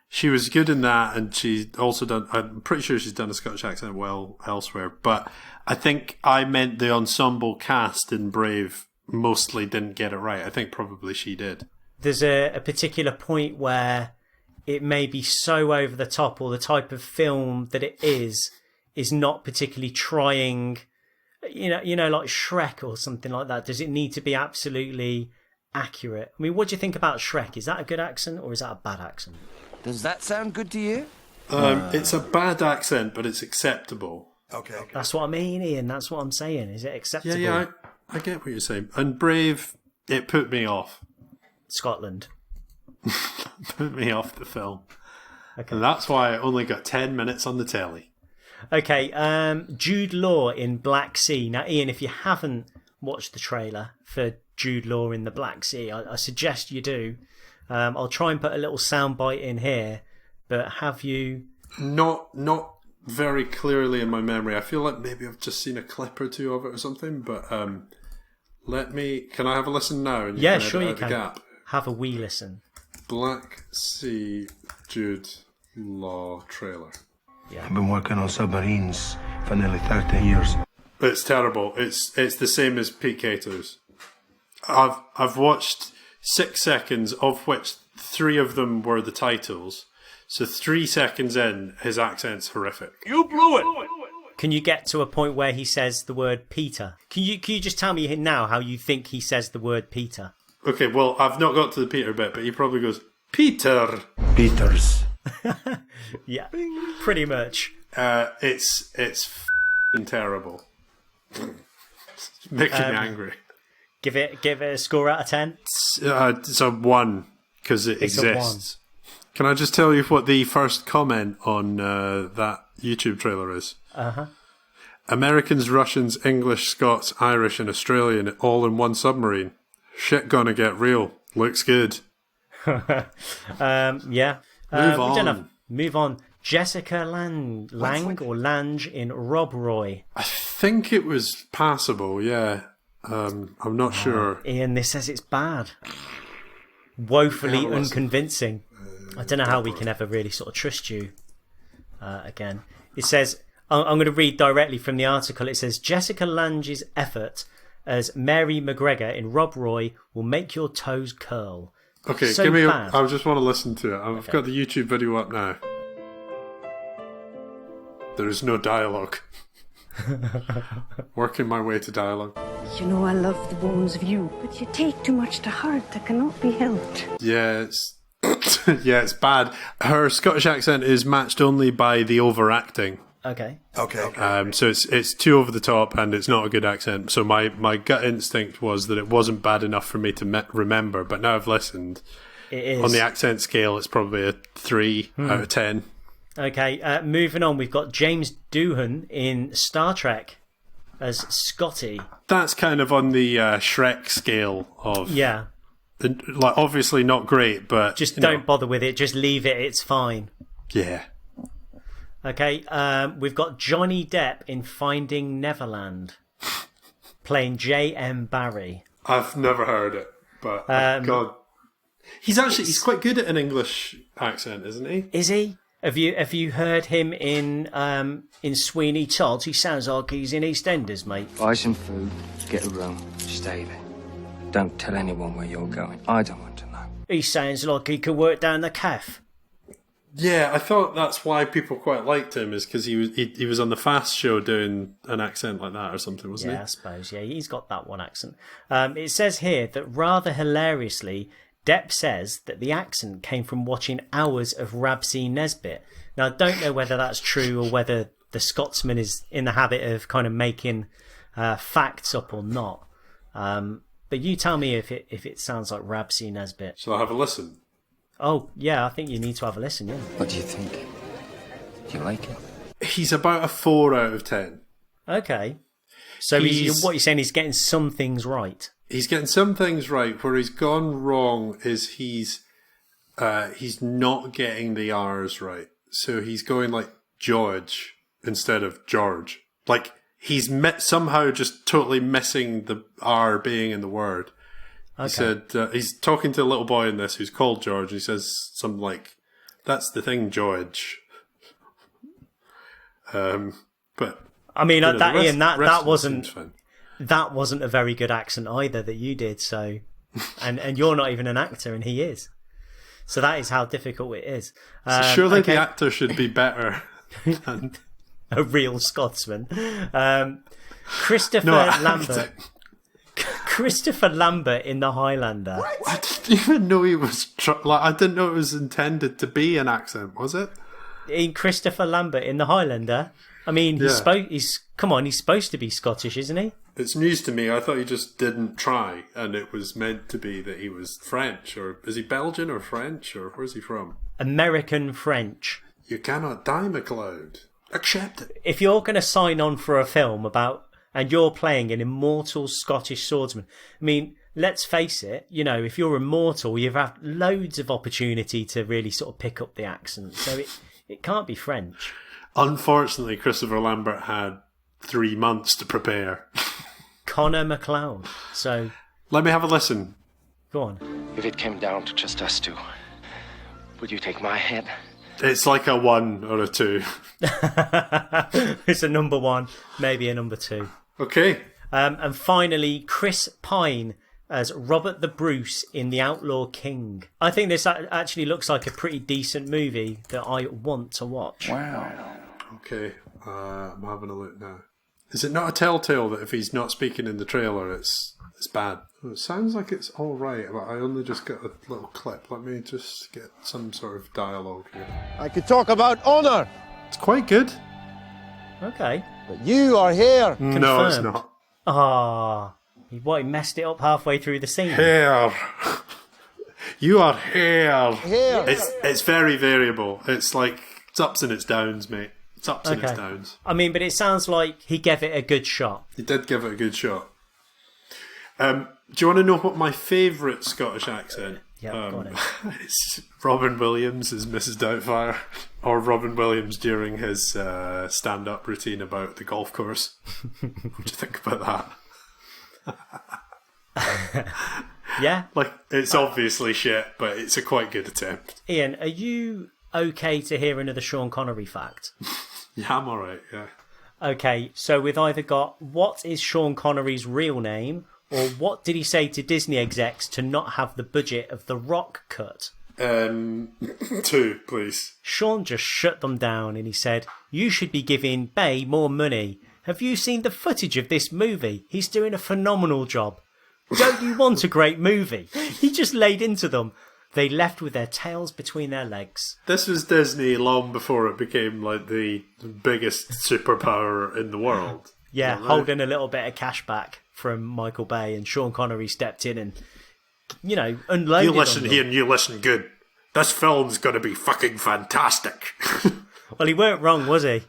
she was good in that, and she also I'm pretty sure she's done a Scottish accent well elsewhere. But I think I meant the ensemble cast in Brave mostly didn't get it right. I think probably she did. There's a particular point where it may be so over the top, or the type of film that it is not particularly trying, like Shrek or something like that. Does it need to be absolutely accurate? I mean, what do you think about Shrek? Is that a good accent or is that a bad accent? Does that sound good to you? It's a bad accent, but it's acceptable. Okay. That's what I mean, Ian. That's what I'm saying. Is it acceptable? Yeah, I get what you're saying. And Brave, it put me off. Scotland. Put me off the film. Okay. And that's why I only got 10 minutes on the telly. Okay, Jude Law in Black Sea. Now, Ian, if you haven't watched the trailer for Jude Law in the Black Sea, I suggest you do. I'll try and put a little soundbite in here, but have you... Not very clearly in my memory. I feel like maybe I've just seen a clip or two of it or something, but can I have a listen now? And Yeah, can sure edit you out the can. gap? Have a wee listen. Black Sea Jude Law trailer. I've been working on submarines for nearly 30 years. It's terrible. It's the same as Pete Cato's. I've watched 6 seconds, of which 3 of them were the titles. So 3 seconds in, his accent's horrific. You blew it! Can you get to a point where he says the word Peter? Can you just tell me now how you think he says the word Peter? Okay, well, I've not got to the Peter bit, but he probably goes, Peter! Peters. Yeah, pretty much. It's f***ing terrible. It's making me angry. Give it a score out of 10. It's a 1, because it It's a exists. Can I just tell you what the first comment on that YouTube trailer is? Uh-huh. Americans, Russians, English, Scots, Irish and Australian all in one submarine. Shit gonna get real. Looks good. Yeah. Move on. Move on. Jessica Lange or Lange in Rob Roy. I think it was passable, yeah. I'm not sure. Ian, this says it's bad. Woefully Yeah, unconvincing. I don't know how we can ever really sort of trust you again. It says, I'm going to read directly from the article. It says, Jessica Lange's effort as Mary McGregor in Rob Roy will make your toes curl. Okay, So give me bad. I just want to listen to it. I've got the YouTube video up now. There is no dialogue. Working my way to dialogue. You know I love the bones of you, but you take too much to heart that cannot be helped. Yeah, it's yeah, it's bad. Her Scottish accent is matched only by the overacting. Okay. So it's too over the top and it's not a good accent. So my gut instinct was that it wasn't bad enough for me to remember. But now I've listened. It is. On the accent scale, it's probably a 3 out of 10. Okay, moving on. We've got James Doohan in Star Trek as Scotty. That's kind of on the Shrek scale of... Yeah. Like, obviously not great, but... Just don't bother with it. Just leave it. It's fine. Yeah. Okay, we've got Johnny Depp in Finding Neverland, playing J.M. Barrie. I've never heard it, but God, he's quite good at an English accent, isn't he? Is he? Have you heard him in Sweeney Todd? He sounds like he's in EastEnders, mate. Buy some food, get a room, stay there. Don't tell anyone where you're going. I don't want to know. He sounds like he could work down the cafe. Yeah, I thought that's why people quite liked him, is because he was on the Fast Show doing an accent like that or something, wasn't he? Yeah, I suppose. Yeah, he's got that one accent. It says here that rather hilariously, Depp says that the accent came from watching hours of Rabsy Nesbitt. Now, I don't know whether that's true or whether the Scotsman is in the habit of kind of making facts up or not. But you tell me if it sounds like Rabsy Nesbitt. Shall I have a listen? Oh, yeah, I think you need to have a listen, yeah. What do you think? Do you like it? He's about a 4 out of 10. Okay. So what you're saying is getting some things right. He's getting some things right. Where he's gone wrong is he's not getting the R's right. So he's going like George instead of George. Like he's somehow just totally missing the R being in the word. Okay. He said he's talking to a little boy in this who's called George. He says something like, "That's the thing, George." But I mean, you know, that wasn't a very good accent either that you did. So, and you're not even an actor, and he is. So that is how difficult it is. Surely the actor should be better than a real Scotsman. Christopher Lambert. Christopher Lambert in The Highlander. What? I didn't even know he was... I didn't know it was intended to be an accent, was it? In Christopher Lambert in The Highlander? I mean, he's supposed to be Scottish, isn't he? It's news to me. I thought he just didn't try, and it was meant to be that he was French, or is he Belgian or French, or where's he from? American French. You cannot die, MacLeod. Accept it. If you're going to sign on for a film about... and you're playing an immortal Scottish swordsman. I mean, let's face it, you know, if you're immortal, you've had loads of opportunity to really sort of pick up the accent. So it can't be French. Unfortunately, Christopher Lambert had 3 months to prepare. Connor McLeod. So, Let me have a listen. go on. If it came down to just us two, would you take my head? It's like a 1 or a 2. It's a number 1, maybe a number 2. Okay. And finally, Chris Pine as Robert the Bruce in The Outlaw King. I think this actually looks like a pretty decent movie that I want to watch. Wow. Okay. I'm having a look now. Is it not a telltale that if he's not speaking in the trailer, it's bad? It sounds like it's all right, but I only just got a little clip. Let me just get some sort of dialogue here. I could talk about honour, It's quite good. Okay. but you are here. No, it's Confirmed. not. Ah, he messed it up halfway through the scene. Here. You are here. Here. It's very variable. It's like, it's ups and it's downs, mate. It's ups and it's downs. I mean, but it sounds like he gave it a good shot. He did give it a good shot. Do you want to know what my favourite Scottish accent? Yeah, go on then. It's Robin Williams as Mrs. Doubtfire, or Robin Williams during his stand-up routine about the golf course. What do you think about that? Yeah. Like, it's obviously shit, but it's a quite good attempt. Ian, are you okay to hear another Sean Connery fact? Yeah, I'm alright, yeah. Okay, so we've either got what is Sean Connery's real name, or what did he say to Disney execs to not have the budget of The Rock cut? 2, please. Sean just shut them down and he said, "You should be giving Bay more money. Have you seen the footage of this movie? He's doing a phenomenal job. Don't you want a great movie?" He just laid into them. They left with their tails between their legs. This was Disney long before it became like the biggest superpower in the world. Yeah, Right? holding a little bit of cash back from Michael Bay, and Sean Connery stepped in and, unloaded You listen on them. here and you listen good. This film's going to be fucking fantastic. Well, he weren't wrong, was he?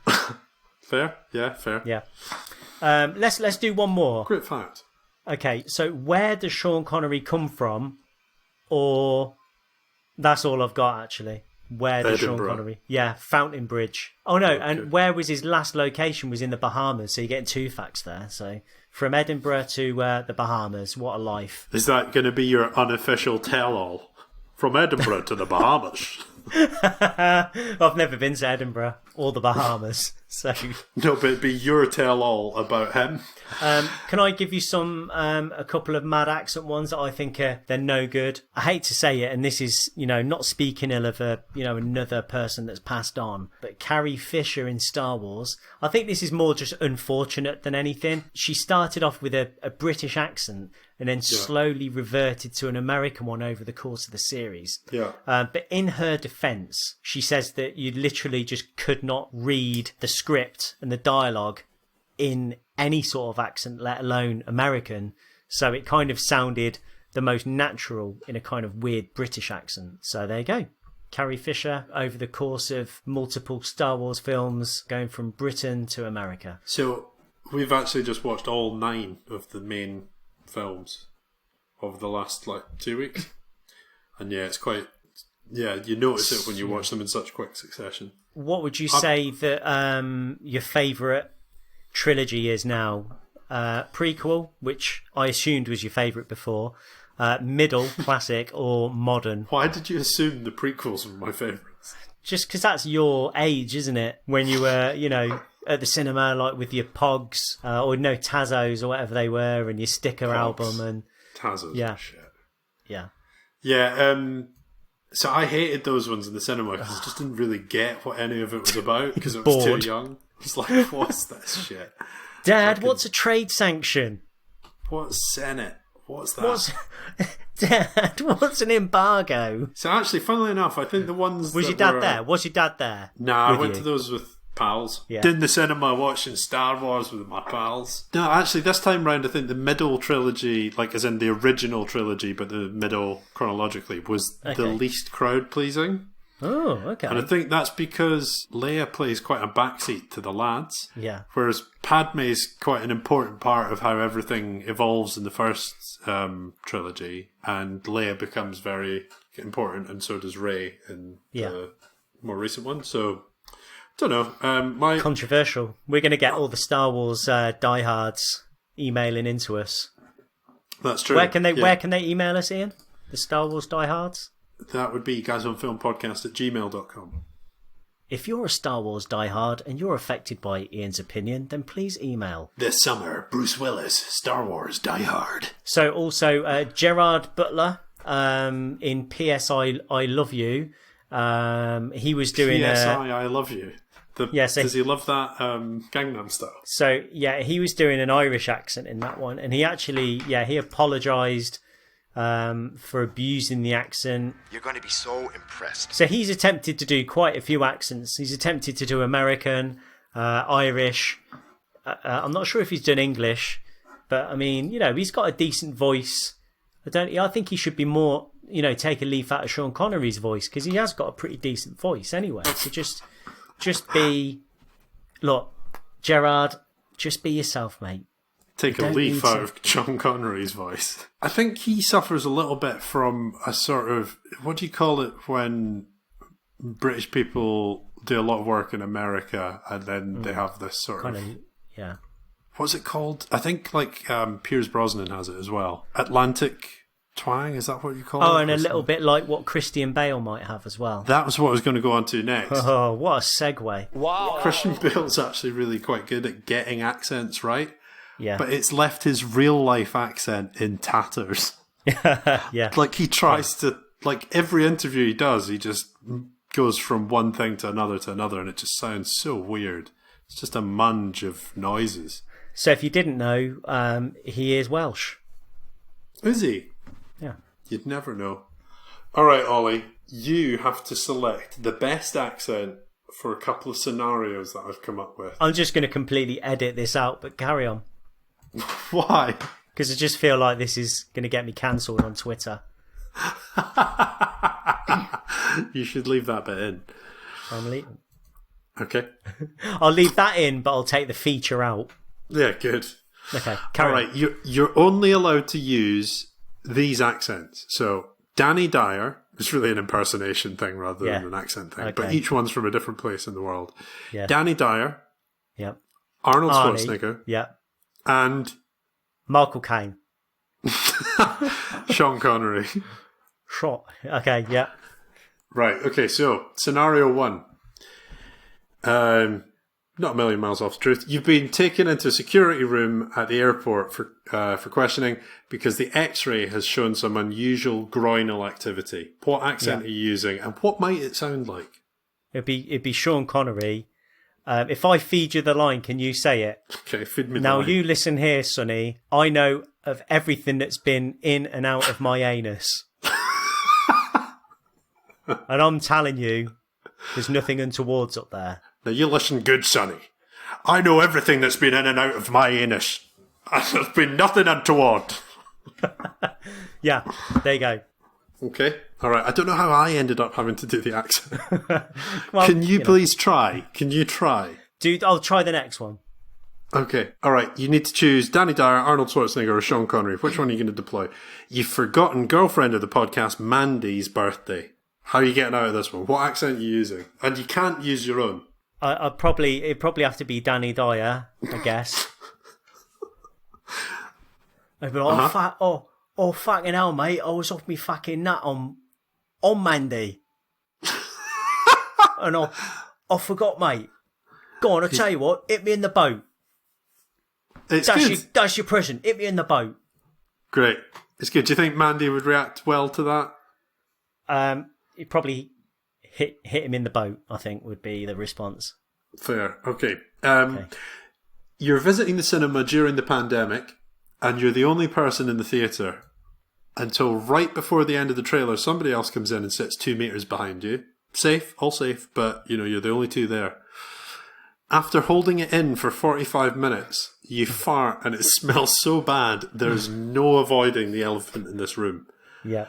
Fair? Yeah, fair. Yeah. Let's do one more. Great fact. Okay, so where does Sean Connery come from? Or that's all I've got, actually. Where does Sean Edinburgh. Connery? Yeah, Fountain Bridge. Oh no, Okay. and where was his last location? Was in the Bahamas. So you're getting 2 facts there. So from Edinburgh to the Bahamas, what a life. Is that going to be your unofficial tell-all? From Edinburgh to the Bahamas. I've never been to Edinburgh or the Bahamas, so No, but it'd be your tell-all about him. can I give you some a couple of mad accent ones that I think they're no good? I hate to say it, and this is not speaking ill of another person that's passed on, but Carrie Fisher in Star Wars. I think this is more just unfortunate than anything. She started off with a British accent and then slowly reverted to an American one over the course of the series. Yeah. But in her defence, she says that you literally just could not read the script and the dialogue in any sort of accent, let alone American. So it kind of sounded the most natural in a kind of weird British accent. So there you go. Carrie Fisher over the course of multiple Star Wars films going from Britain to America. So, we've actually just watched all 9 of the main films of the last, 2 weeks. And yeah, it's quite... Yeah, you notice it when you watch them in such quick succession. What would you say that your favourite trilogy is now? Prequel, which I assumed was your favourite before, middle, classic, or modern? Why did you assume the prequels were my favourites? Just because that's your age, isn't it? When you were, at the cinema, like with your Pogs, or Tazos, or whatever they were, and your sticker Pogs. album, and Tazos Yeah. and shit. yeah. Yeah, so I hated those ones in the cinema because I just didn't really get what any of it was about because it was Bored. too young. I was like, what's this shit? Dad, what's a trade sanction? What's Senate? What's that? Dad, what's an embargo? So actually, funnily enough, I think the ones Was that your dad were, there? Was your dad there? Nah, I with went you? to those with pals. Yeah. In the cinema watching Star Wars with my pals. No, actually, this time round, I think the middle trilogy, as in the original trilogy, but the middle chronologically, was the least crowd pleasing. Oh, okay. And I think that's because Leia plays quite a backseat to the lads. Yeah. Whereas Padme's quite an important part of how everything evolves in the first trilogy, and Leia becomes very important, and so does Rey in the more recent one. So Don't know. Controversial. We're going to get all the Star Wars diehards emailing into us. That's true. Where can they email us, Ian? The Star Wars diehards? That would be guysonfilmpodcast@gmail.com. If you're a Star Wars diehard and you're affected by Ian's opinion, then please email. This summer, Bruce Willis, Star Wars diehard. So also Gerard Butler in PSI I Love You. He was doing PSI I Love You. Does he love that Gangnam Style? So yeah, he was doing an Irish accent in that one, and he actually he apologised for abusing the accent. You're going to be so impressed. So he's attempted to do quite a few accents. He's attempted to do American, Irish. I'm not sure if he's done English, but I mean, he's got a decent voice. I think he should be more, take a leaf out of Sean Connery's voice, because he has got a pretty decent voice anyway. So just be, look, Gerard, just be yourself, mate. Take a leaf out of Sean Connery's voice. I think he suffers a little bit from a sort of, what do you call it when British people do a lot of work in America and then they have this sort of... Yeah. What's it called? I think Piers Brosnan has it as well. Atlantic twang, is that what you call it? Oh, and a little bit like what Christian Bale might have as well. That was what I was going to go on to next. Oh, what a segue. Wow. Christian Bale's actually really quite good at getting accents right. Yeah. But it's left his real life accent in tatters. Yeah. He tries to, every interview he does, he just goes from one thing to another, and it just sounds so weird. It's just a munge of noises. So if you didn't know, he is Welsh. Is he? Yeah. You'd never know. All right, Ollie, you have to select the best accent for a couple of scenarios that I've come up with. I'm just going to completely edit this out, but carry on. Why? Because I just feel like this is going to get me cancelled on Twitter. You should leave that bit in. I'm leaving. Okay. I'll leave that in, but I'll take the feature out. Yeah, good. Okay, carry on. All right, you're only allowed to use these accents. So, Danny Dyer, it's really an impersonation thing rather than an accent thing, but each one's from a different place in the world. Yeah. Danny Dyer. Yep. Arnold Schwarzenegger. Yep. And Michael Caine. Sean Connery. Okay, yeah. Right, okay, so scenario one. Not a million miles off the truth. You've been taken into a security room at the airport for questioning because the X-ray has shown some unusual groinal activity. What accent are you using, and what might it sound like? It'd be Sean Connery. If I feed you the line, can you say it? Okay, feed me the line. Now you listen here, Sonny. I know of everything that's been in and out of my anus. And I'm telling you, there's nothing untowards up there. Now you listen good, Sonny. I know everything that's been in and out of my anus. There's been nothing untoward. Yeah, there you go. Okay. All right. I don't know how I ended up having to do the accent. Well, Can you please try? Can you try? Dude, I'll try the next one. Okay. All right. You need to choose Danny Dyer, Arnold Schwarzenegger, or Sean Connery. Which one are you going to deploy? You've forgotten girlfriend of the podcast, Mandy's birthday. How are you getting out of this one? What accent are you using? And you can't use your own. It'd probably have to be Danny Dyer, I guess. I'd be like, oh, fucking hell, mate! I was off me fucking nut on Mandy, and I forgot, mate. Go on, I'll tell you what. Hit me in the boat. That's your present. Hit me in the boat. Great. It's good. Do you think Mandy would react well to that? He'd probably hit him in the boat, I think, would be the response. Fair. Okay. You're visiting the cinema during the pandemic, and you're the only person in the theatre until right before the end of the trailer. Somebody else comes in and sits 2 meters behind you. Safe, all safe, but you're the only two there. After holding it in for 45 minutes, you fart and it smells so bad, there's no avoiding the elephant in this room. Yeah.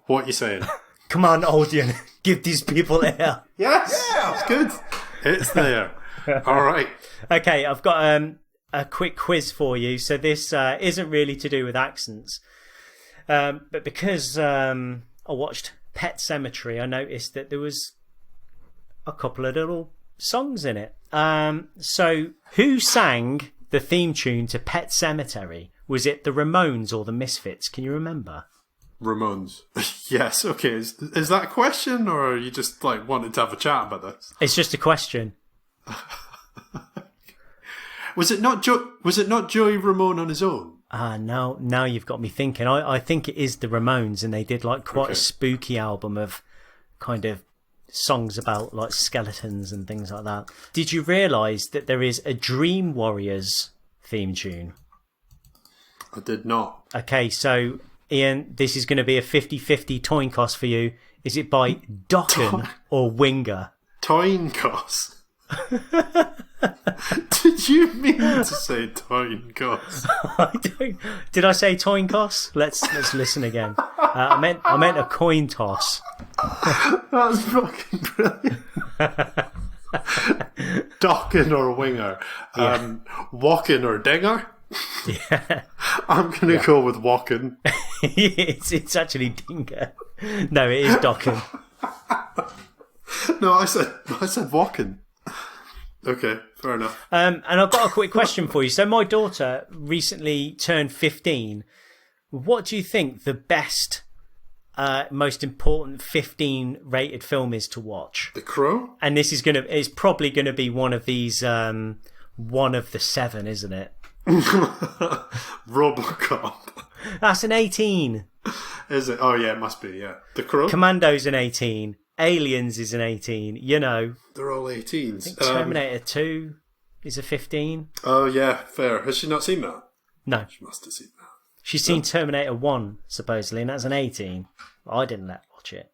What are you saying? Come on, audience, give these people air. Yes, yeah, it's good. It's there. All right. Okay, I've got a quick quiz for you. So this isn't really to do with accents, but because I watched Pet Sematary, I noticed that there was a couple of little songs in it. So who sang the theme tune to Pet Sematary? Was it the Ramones or the Misfits? Can you remember? Ramones. Yes, okay. Is that a question, or are you just like wanting to have a chat about this? It's just a question. Was it not Joey Ramone on his own? Now you've got me thinking. I think it is the Ramones, and they did like quite a spooky album of kind of songs about like skeletons and things like that. Did you realise that there is a Dream Warriors theme tune? I did not. Okay, so Ian, this is going to be a 50-50 coin toss for you. Is it by Dokken or Winger? Toinkos. Did you mean to say Toinkos? Did I say Toinkos? Let's listen again. I meant a coin toss. That's fucking brilliant. Dokken or Winger? Walkin or Dinger? Yeah. I'm going to go with Walkin. It's actually Dinger. No, it is Dokken. No, I said Walkin. Okay, fair enough. And I've got a quick question for you. So my daughter recently turned 15. What do you think the best, most important 15 rated film is to watch? The Crow? And this is it's probably gonna be one of these, one of the 7, isn't it? RoboCop. That's an 18. Is it? Oh yeah, it must be. Yeah, The Crow. Commando's an 18. Aliens is an 18. You know, they're all 18s. I think Terminator 2 is a 15. Oh yeah, fair. Has she not seen that? No, she must have seen that. She's seen Terminator 1 supposedly, and that's an 18. I didn't let her watch it.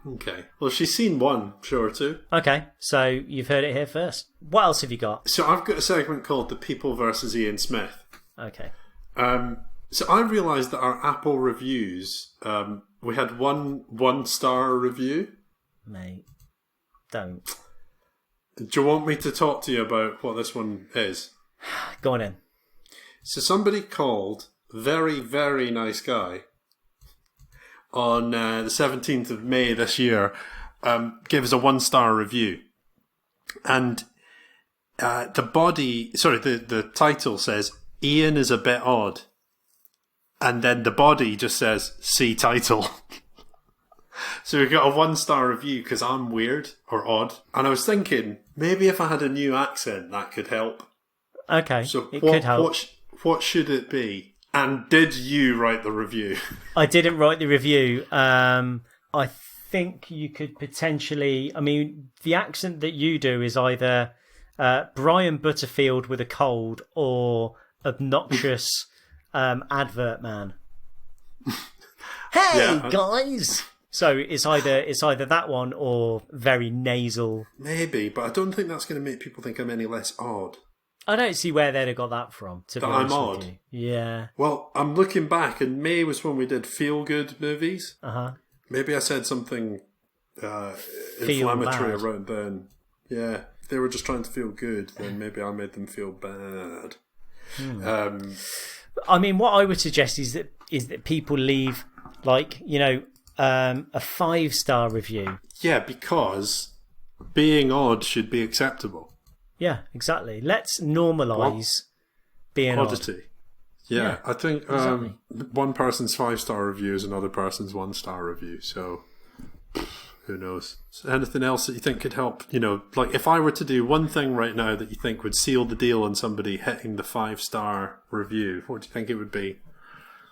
Okay. Well, she's seen one, sure, too. Okay, so you've heard it here first. What else have you got? So I've got a segment called The People versus Ian Smith. Okay. So I realised that our Apple reviews, we had one star review. Mate, don't. Do you want me to talk to you about what this one is? Go on in. So somebody called Very, Very Nice Guy on the 17th of May this year, gave us a 1-star review. And the title says, Ian is a bit odd. And then the body just says, see title. So we got a 1-star review because I'm weird or odd. And I was thinking, maybe if I had a new accent, that could help. Okay, so it could help. What should it be? And did you write the review? I didn't write the review. I think you could potentially... I mean, the accent that you do is either Brian Butterfield with a cold or obnoxious advert man. Hey, guys! So it's either that one or very nasal. Maybe, but I don't think that's going to make people think I'm any less odd. I don't see where they'd have got that from, to be honest I'm with odd. you. Yeah. Well, I'm looking back, and May was when we did feel-good movies. Uh-huh. Maybe I said something inflammatory bad. around then. Yeah, if they were just trying to feel good, then maybe I made them feel bad. I mean, what I would suggest is that people leave, like, you know, a 5-star review. Yeah, because being odd should be acceptable. Yeah, exactly. Let's normalise being oddity. odd. Yeah, I think exactly. One person's 5-star review is another person's 1-star review. So who knows? Anything else that you think could help? You know, like if I were to do one thing right now that you think would seal the deal on somebody hitting the 5-star review, what do you think it would be?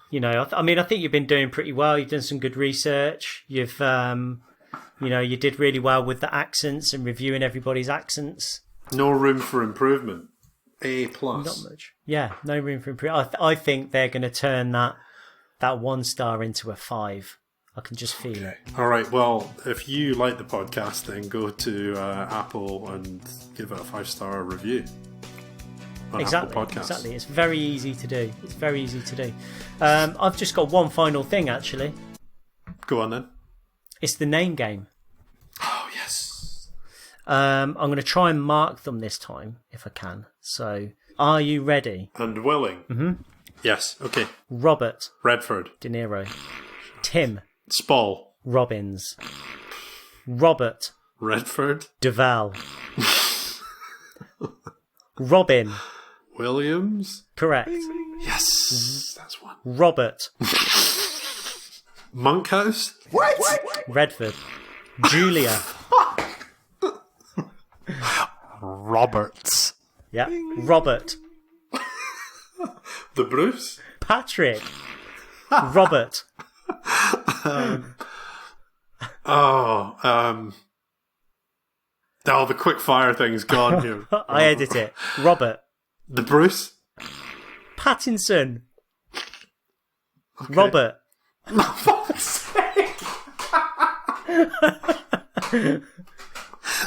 You know, I mean, I think you've been doing pretty well. You've done some good research. You've, you know, you did really well with the accents and reviewing everybody's accents. No room for improvement. A+. Not much. Yeah, no room for improvement. I think they're going to turn that 1-star into a 5. I can just feel it. All right. Well, if you like the podcast, then go to Apple and give it a 5-star review. Exactly. It's very easy to do. I've just got one final thing, actually. Go on then. It's the name game. Oh yes. I'm going to try and mark them this time if I can. So, are you ready? And willing. Mm-hmm. Yes. Okay. Robert Redford. De Niro. Tim Spall. Robbins. Robert Redford. Duval. Robin. Williams. Correct. Yes, that's one. Robert. Monkhouse. What? Redford. Julia. Roberts. Yeah. Robert. The Bruce. Patrick. Robert. The quick fire thing's gone here. I edit it. Robert. The Bruce. Pattinson. Okay. Robert.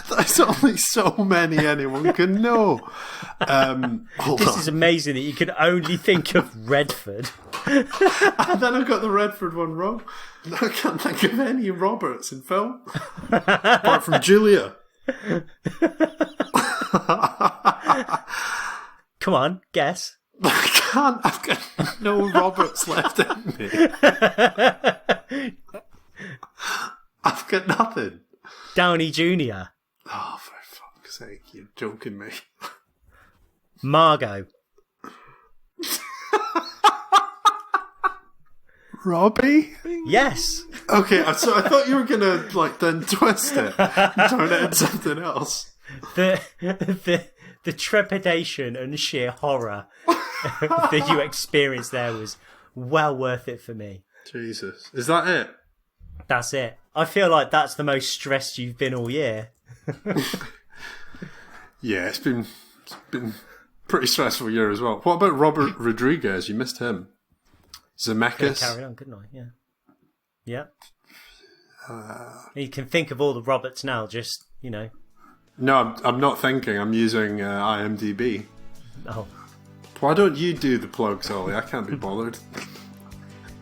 There's only so many anyone can know. This is amazing that you can only think of Redford. And then I got the Redford one wrong. I can't think of any Roberts in film. Apart from Julia. Come on, guess. I can't. I've got no Roberts left in me. I've got nothing. Downey Jr. Oh, for fuck's sake, you're joking me. Margot. Robbie? Yes. Okay, so I thought you were going to then twist it and turn it into something else. The trepidation and sheer horror that you experienced there was well worth it for me. Jesus. Is that it? That's it. I feel like that's the most stressed you've been all year. Yeah, it's been pretty stressful year as well. What about Robert Rodriguez? You missed him. Zemeckis. Carry on, couldn't I? Yeah. You can think of all the Roberts now, just, No, I'm not thinking. I'm using IMDb. Oh. Why don't you do the plugs, Ollie? I can't be bothered.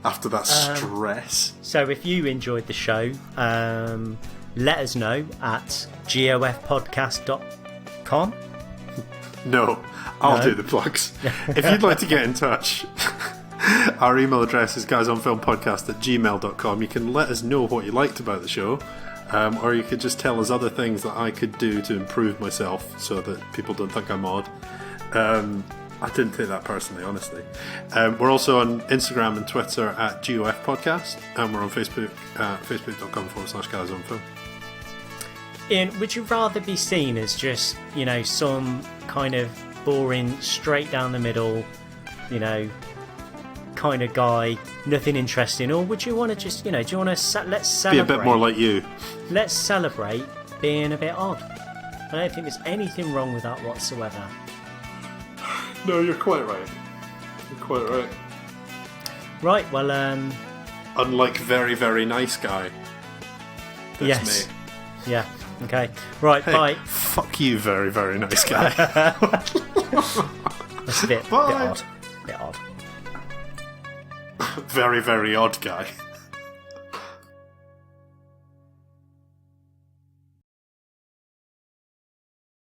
After that stress. So if you enjoyed the show, let us know at gofpodcast.com. No, I'll do the plugs. If you'd like to get in touch, our email address is guysonfilmpodcast@gmail.com. You can let us know what you liked about the show, or you could just tell us other things that I could do to improve myself so that people don't think I'm odd. I didn't take that personally, honestly. We're also on Instagram and Twitter at GOF Podcast, and we're on Facebook at facebook.com/guysonfilm. Ian, would you rather be seen as just, some kind of boring, straight down the middle, kind of guy, nothing interesting, or would you want to just, do you want to let's celebrate? Be a bit more like you. Let's celebrate being a bit odd. I don't think there's anything wrong with that whatsoever. No, you're quite right. You're quite right. Right, well, unlike very, very nice guy. That's yes. me. Yeah. Okay. Right. Hey, bye. Fuck you, very, very nice guy. That's a bit odd. Very, very odd guy.